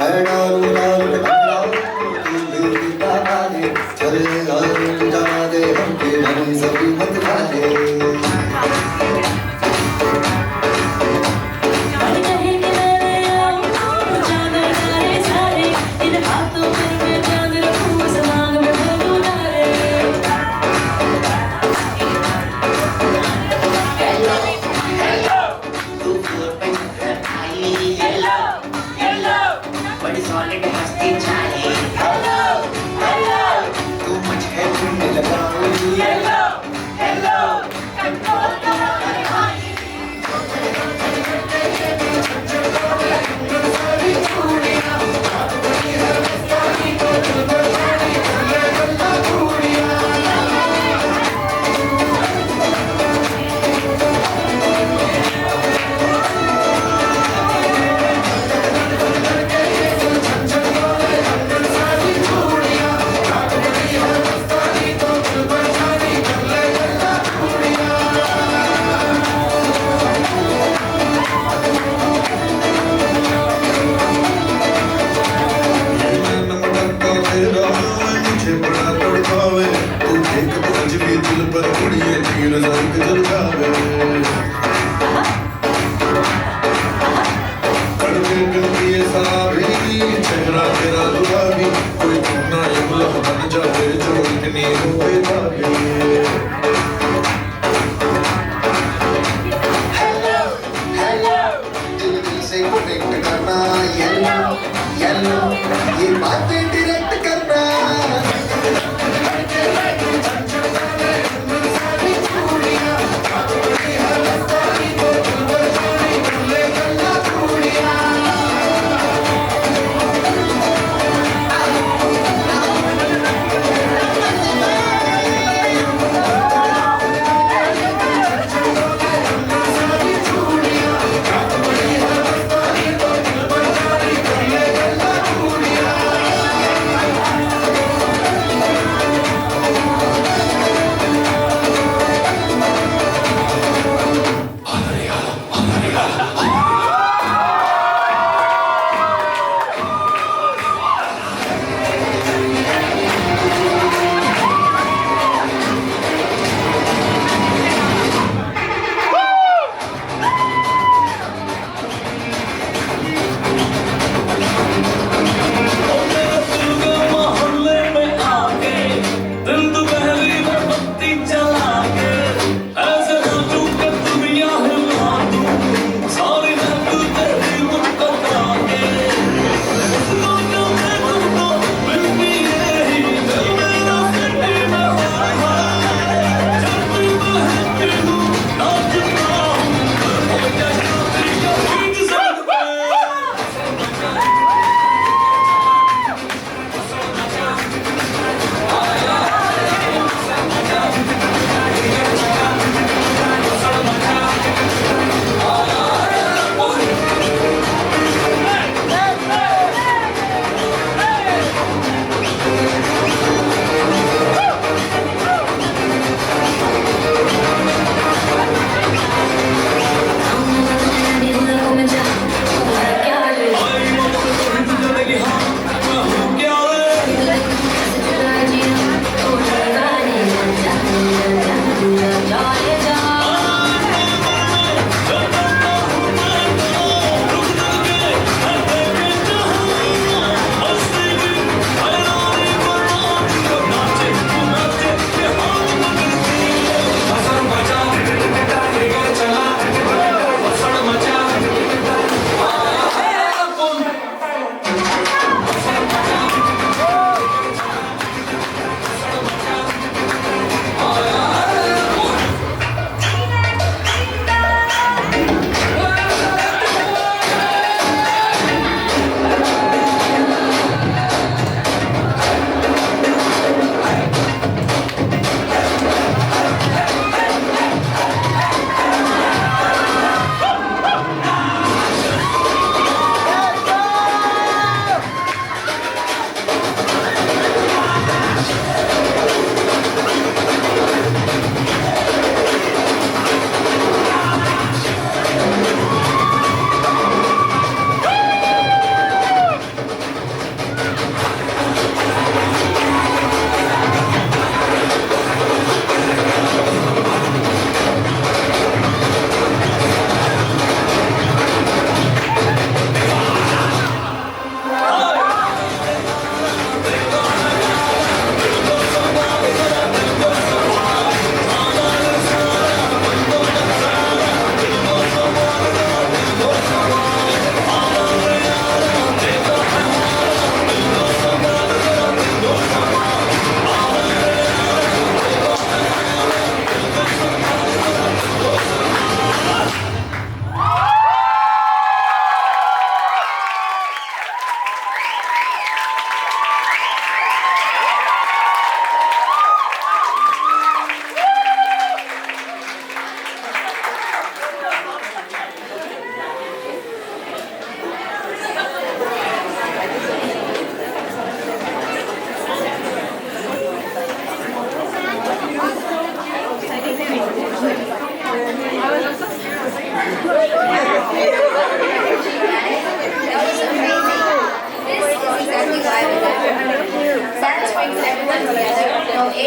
मैं डालू डालू डालू तू मेरी बाबा दे चले आलू जाना दे हमके हम सभी मत खाए बड़ी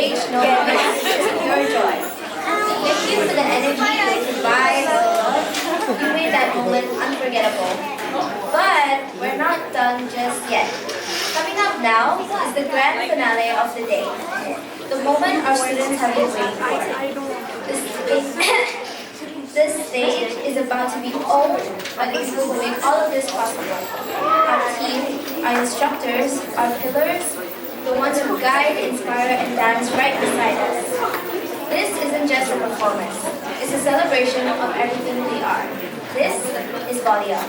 stage, no limits, just pure joy. Thank you for the energy, the vibes, the love. You made that moment unforgettable. But we're not done just yet. Coming up now is the grand finale of the day. The moment our students have been waiting for. This stage is about to be over, but it's who will make all of this possible. Our team, our instructors, our pillars, the ones who guide, inspire, and dance right beside us. This isn't just a performance. It's a celebration of everything we are. This is BollyOn.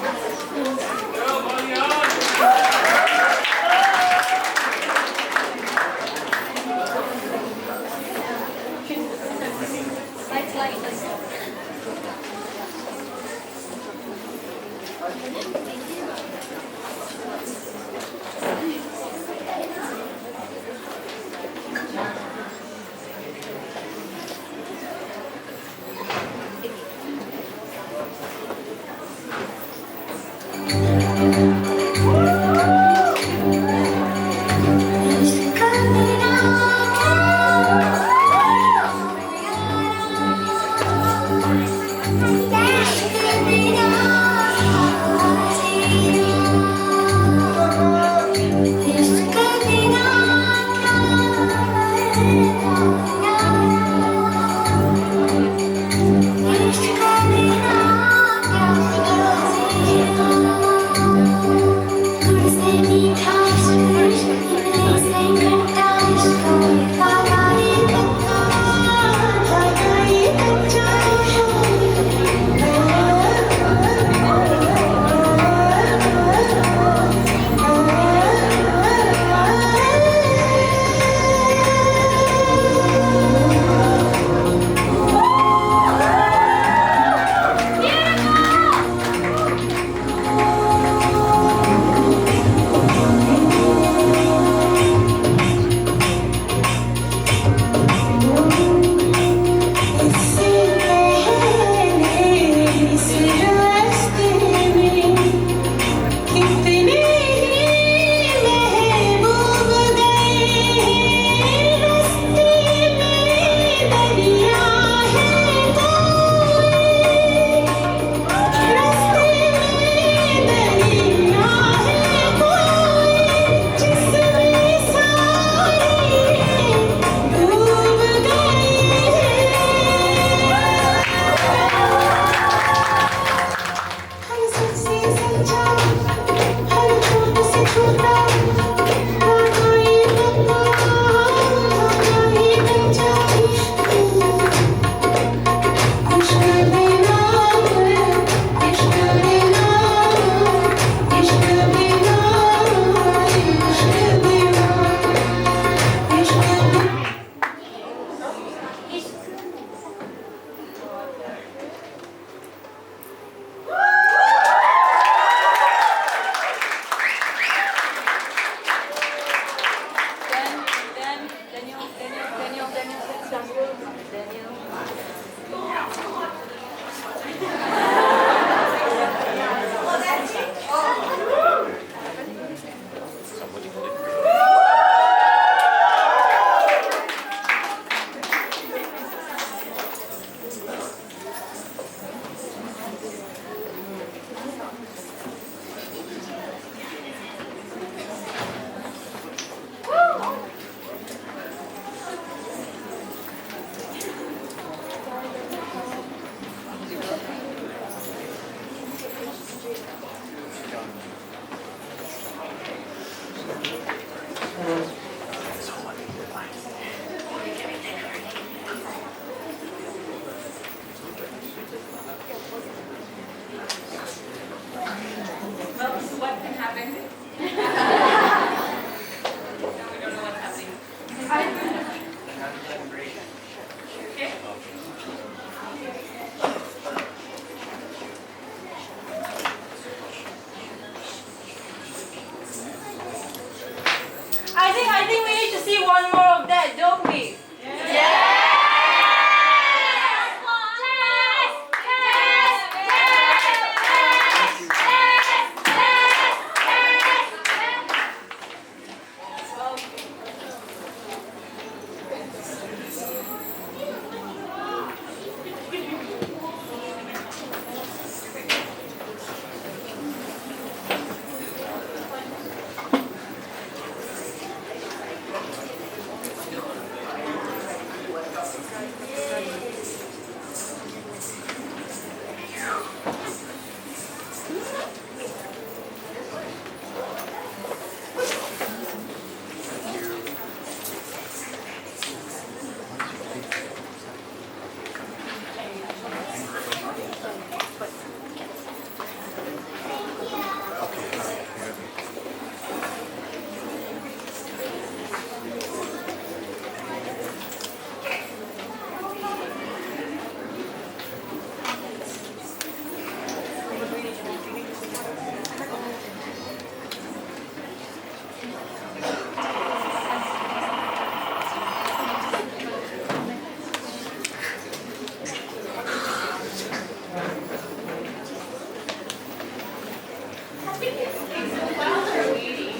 while they're waiting,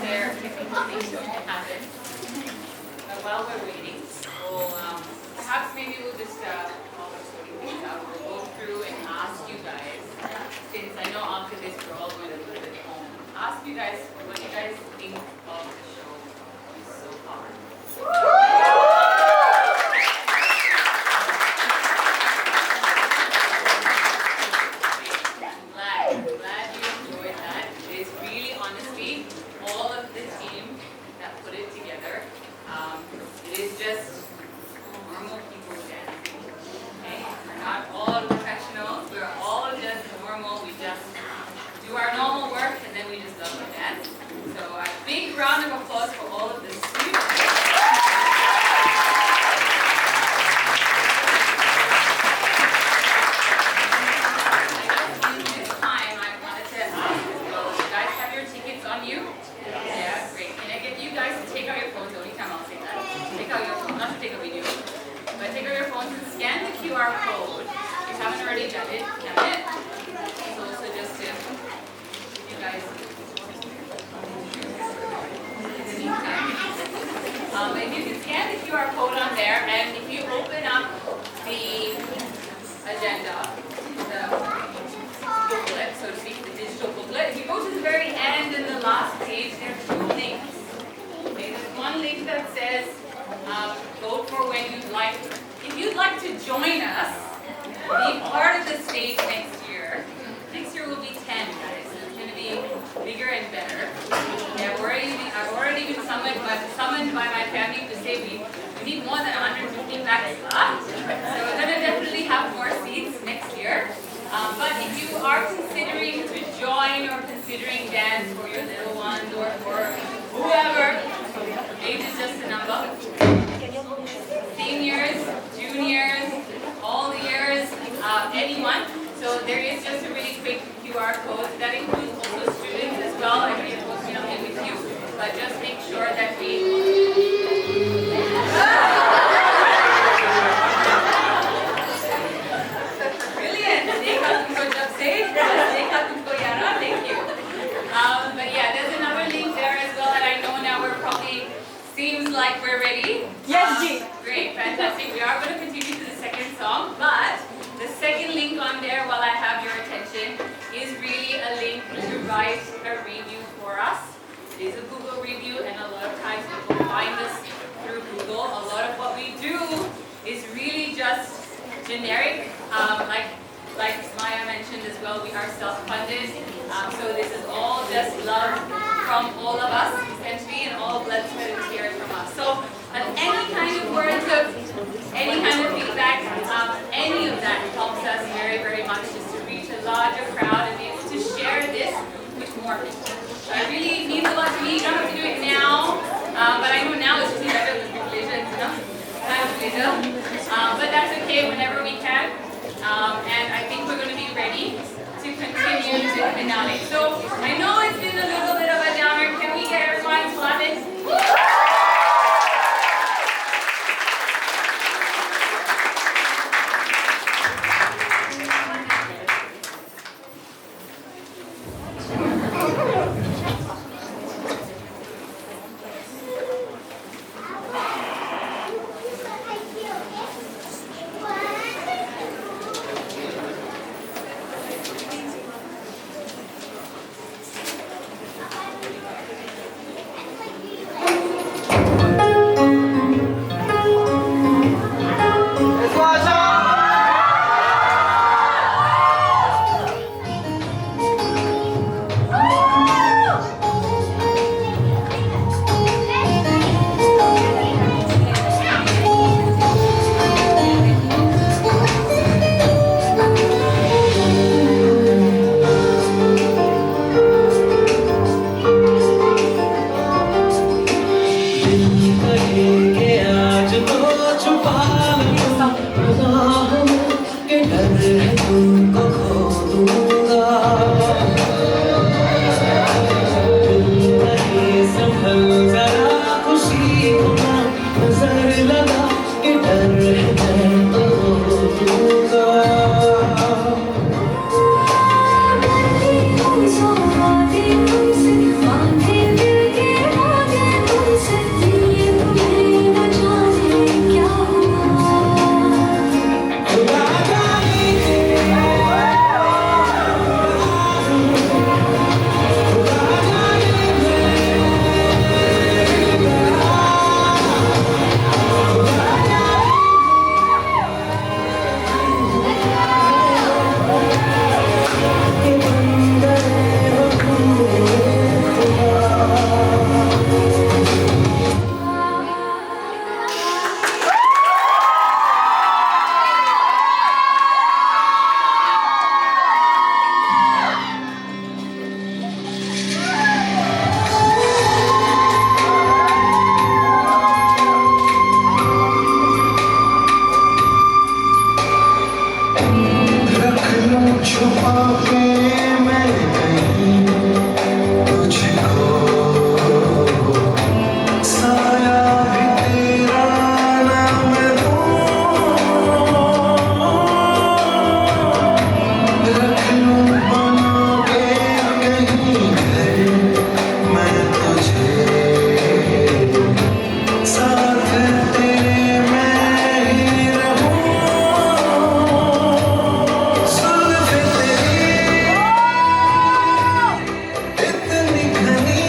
there things don't happen. But while we're waiting, we'll perhaps maybe we'll just while we're sorting things out, we'll go through and ask you guys, since I know after this we're all going a little bit home, ask you guys what you guys think of the show so far. Glad you enjoyed that. It is really, honestly, all of the team that put it together. It is just normal people dancing. Okay? We're not all professionals. We're all just normal. We just do our normal work and then we just love to dance. So a big round of applause for all of the students. QR code. If you haven't already done it, It's also just to give you guys in the meantime. If you can scan the QR code on there, and if you open up the agenda, the booklet, so to speak, the digital booklet, if you go to the very end and the last page, there are 2 links. Okay, there's one link that says vote for when you'd like. If you'd like to join us, be part of the stage next year will be 10, guys. So it's going to be bigger and better. Yeah, I've already been summoned by my family to say we need more than 150 packs left. So we're going to definitely have more seats next year. But if you are considering to join or considering dance for your little ones or for whoever, age is just a number. Seniors, juniors, all the years, anyone. So there is just a really quick QR code that includes also students as well. I mean, supposed to be in with you, but just make sure that we. Brilliant. Thank you. But yeah, there's another link there as well, and I know now we're probably. Seems like we're ready. Yes, G. Great, fantastic. We are going to continue to the second song, but the second link on there, while I have your attention, is really a link to write a review for us. It is a Google review, and a lot of times people find us through Google. A lot of what we do is really just generic, like Maya mentioned as well, we are self-funded. So this is all just love from all of us, essentially, and all blood, sweat, and tears from us. So any kind of words of, any kind of feedback, any of that helps us very, very much just to reach a larger crowd and be able to share this with more people. It really means a lot to me. You don't have to do it now, but I know now it's just better than pleasure, kind of pleasure. But that's okay whenever we can. And I think we're going to be ready to continue to the finale. So I know it's been a little bit of a downer. Can we get everyone clapping? छुपा के मैं कहीं तुझको साया भी तेरा नाम रख लूं बना के कहीं घर मैं तुझे साथ तेरे मैं ही रहूं सुल्फ़ तेरी इतनी घनी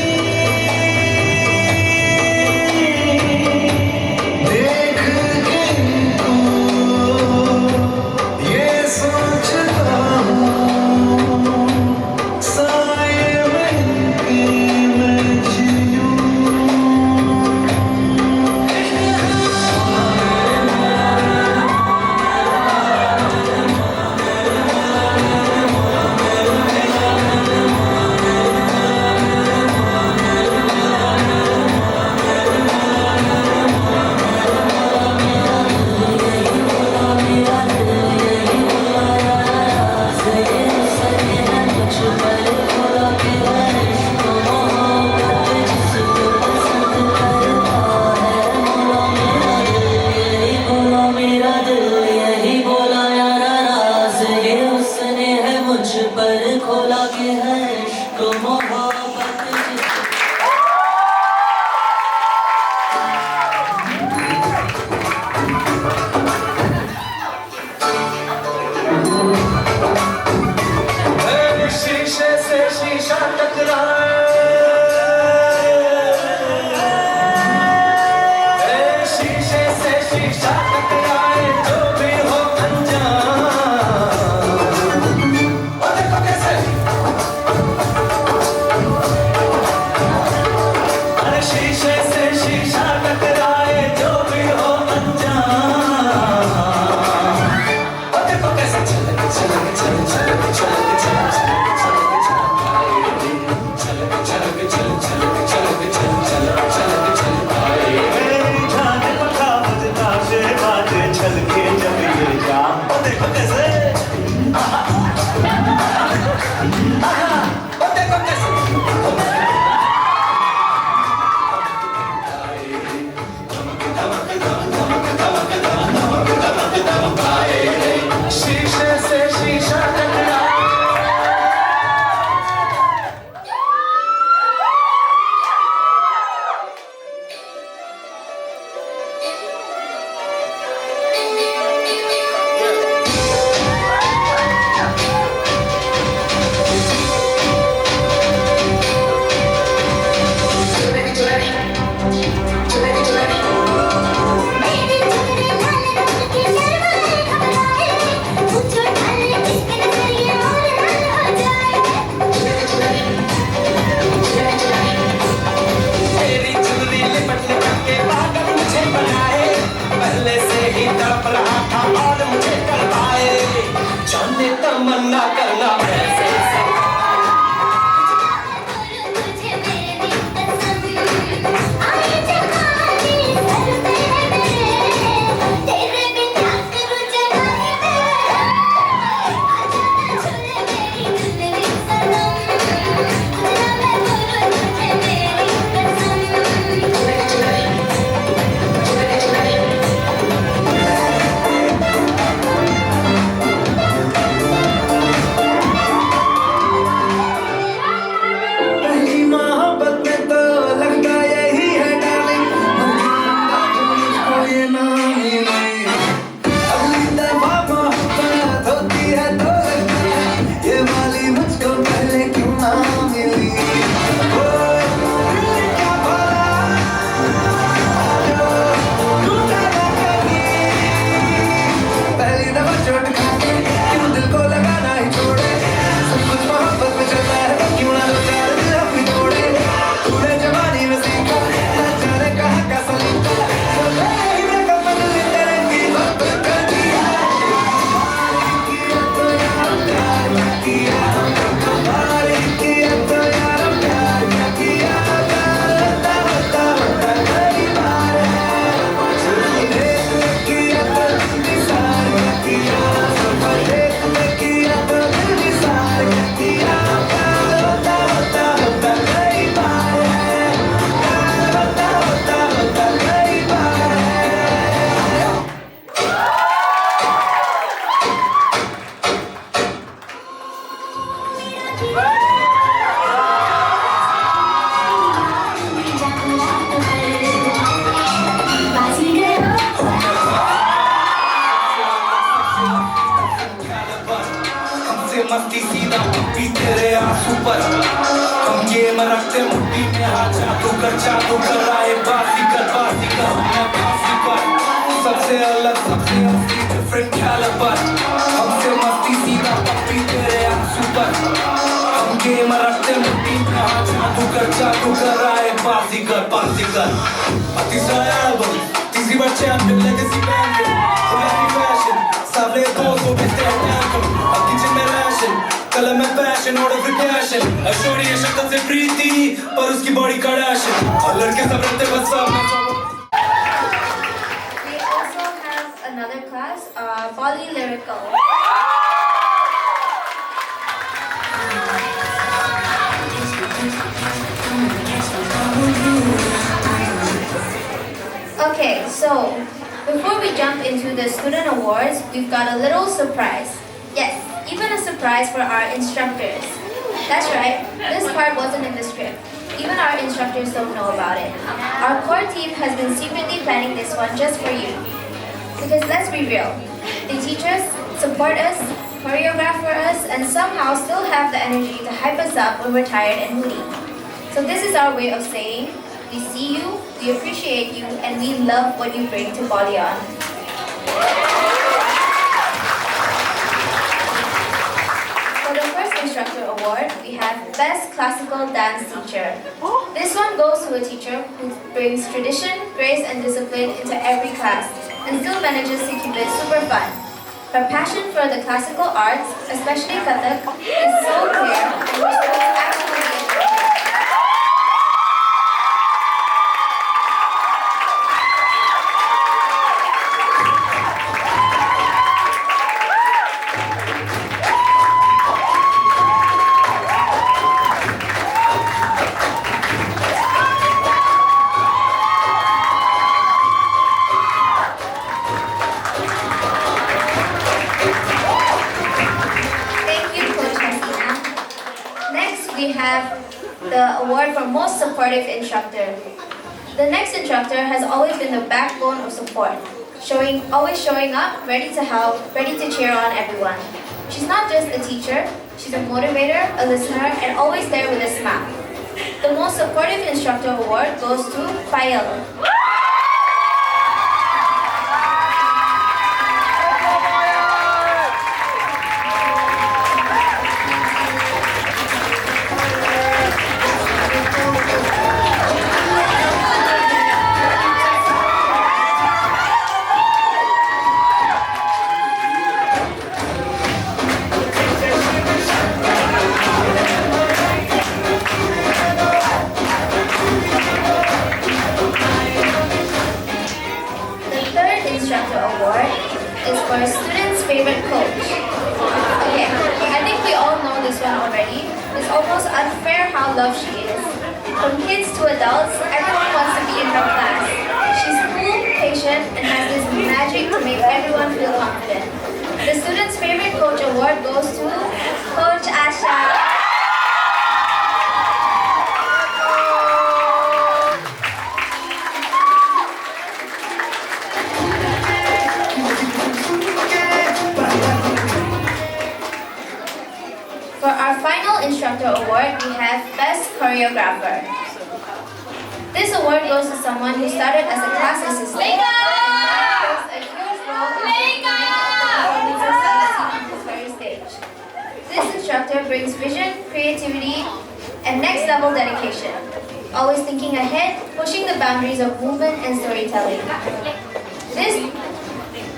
देख के इनको ये सोचता हूँ साए में इनके मैं जीऊं मेरा दिल यही बोला यार राज ये उसने है मुझ पर खोला के है इश्क मोहब्बत शीशे से शीशा टकराए शीशे से शीशा टकराए जो भी हो अनजान और देखो कैसे मस्ती सीधा पीते रहे आंसू पर हम गेम रखते मुट्ठी में हाथ जादू कर रहा है बासी कर मैं बासी पर सबसे अलग सबसे असली डिफरेंट कैलिबर हमसे मस्ती सीधा पीते रहे आंसू पर हम गेम रखते मुट्ठी में हाथ जादू कर रहा है बासी कर तीसरा एल्बम तीसरी बार चैंपियन लेगेसी बैंड फैशन साले दोस्तों बेचते हैं टैंकम अब किचन में राशन कलम में पैशन ऑर्डर फिर कैशन अशोरी है शक्ल से प्रीति पर उसकी बॉडी कड़ाशन और लड़के सब रहते बस सामने We also have another class, Bolly Lyrical. Okay, so before we jump into the student awards, we've got a little surprise. Yes, even a surprise for our instructors. That's right, this part wasn't in the script. Even our instructors don't know about it. Our core team has been secretly planning this one just for you. Because let's be real, they teach us, support us, choreograph for us, and somehow still have the energy to hype us up when we're tired and moody. So this is our way of saying, we see you, we appreciate you, and we love what you bring to BollyOn. For the first instructor award, we have Best Classical Dance Teacher. This one goes to a teacher who brings tradition, grace, and discipline into every class, and still manages to keep it super fun. Her passion for the classical arts, especially Kathak, is so clear, and her students absolutely enjoy it. We have the award for most supportive instructor. The next instructor has always been the backbone of support, always showing up, ready to help, ready to cheer on everyone. She's not just a teacher, she's a motivator, a listener, and always there with a smile. The most supportive instructor award goes to Payal. Is for students' favorite coach. Okay, I think we all know this one already. It's almost unfair how loved she is. From kids to adults, everyone wants to be in her class. She's cool, patient, and has this magic to make everyone feel confident. The students' favorite coach award goes to Coach Asha. For our final instructor award, we have Best Choreographer. This award goes to someone who started as a class assistant and plays a huge role in the performances on this very stage. This instructor brings vision, creativity, and next level dedication, always thinking ahead, pushing the boundaries of movement and storytelling. This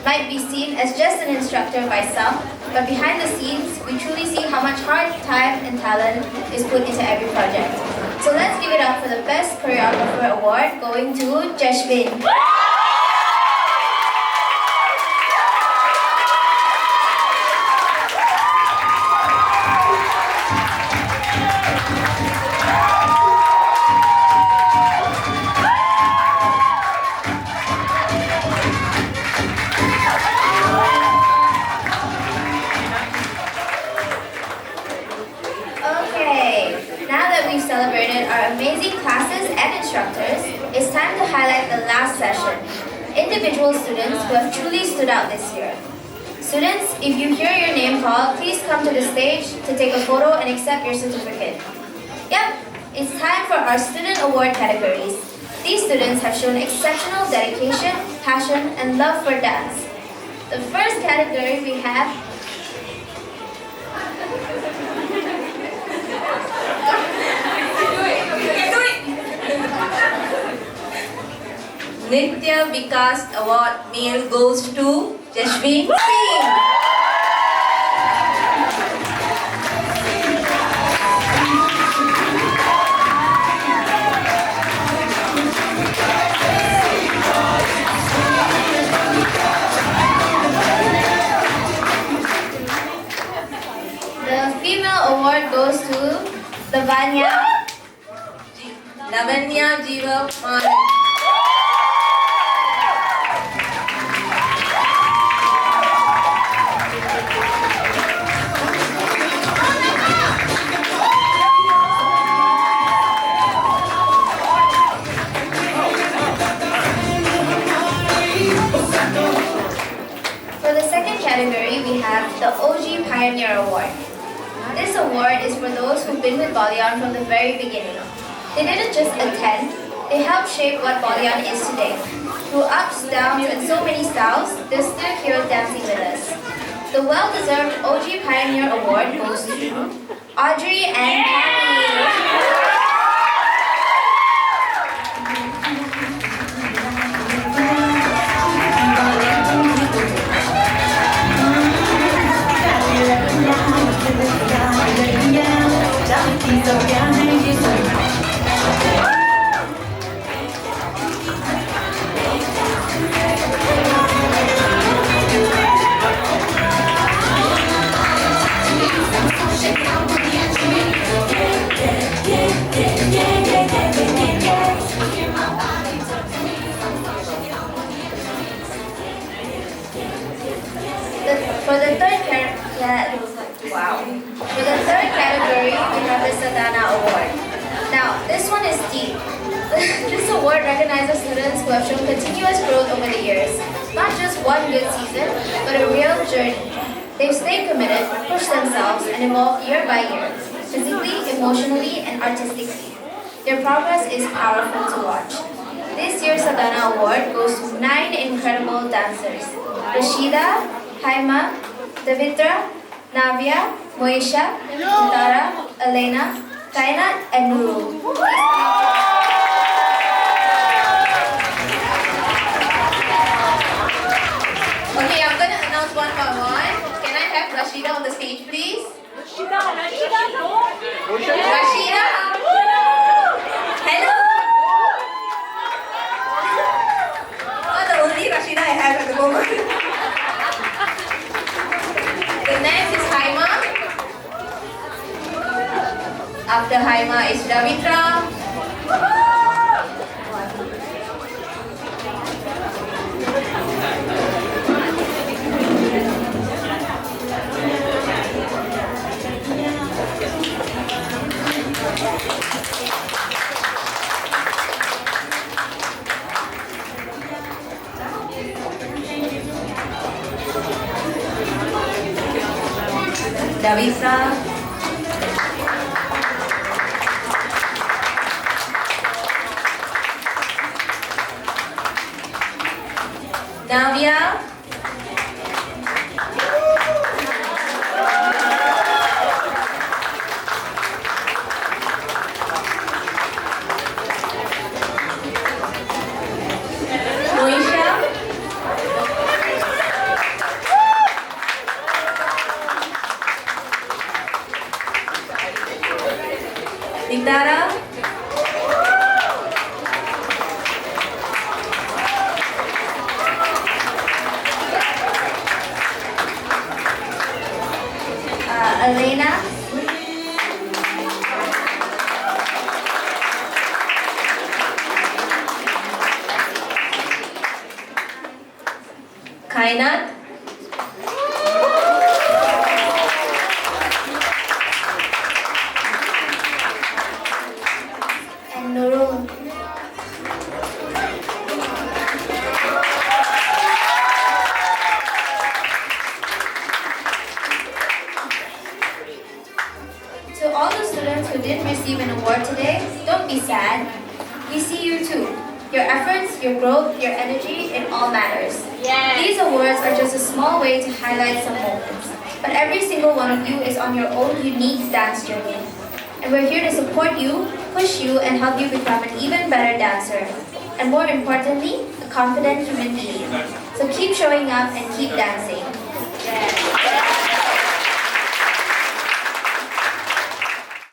might be seen as just an instructor by some, but behind the scenes, we truly see how much hard time and talent is put into every project. So let's give it up for the Best Choreographer Award going to Jashvin. we've celebrated our amazing classes and instructors, it's time to highlight the last session. Individual students who have truly stood out this year. Students, if you hear your name called, please come to the stage to take a photo and accept your certificate. Yep, it's time for our student award categories. These students have shown exceptional dedication, passion, and love for dance. The first category we have Nitya Vikas Award male goes to Jashveen Singh. the female award goes to Lavanya. Lavanya Jiva Manan. For the second category, we have the OG Pioneer Award. This award is for those who've been with BollyOn from the very beginning. They didn't just attend, they helped shape what BollyOn is today. Through ups, downs, and so many styles, they're still here dancing with us. The well-deserved OG Pioneer Award goes to Audrey and Tammy. For the third category, we have the Sadhana Award. Now, this one is deep. This award recognizes students who have shown continuous growth over the years. Not just one good season, but a real journey. They've stayed committed, pushed themselves, and evolved year by year, physically, emotionally, and artistically. Their progress is powerful to watch. This year's Sadhana Award goes to 9 incredible dancers: Rashida, Haima, Davitra, Navya, Moisha, Tara, Elena, Kainat, and Nuru. Okay, I'm gonna announce one by one. Can I have Rashida on the stage, please? Rashida! Hello! Oh, the only Rashida I have at the moment. The next is Haima. After Haima is Davitra. Davitra. Navya. Moisha. Nitara. Elena. Kainat. all the students who didn't receive an award today, don't be sad. We see you too. Your efforts, your growth, your energy, it all matters. These awards are just a small way to highlight some moments. But every single one of you is on your own unique dance journey. And we're here to support you, push you, and help you become an even better dancer. And more importantly, a confident human being. So keep showing up and keep dancing.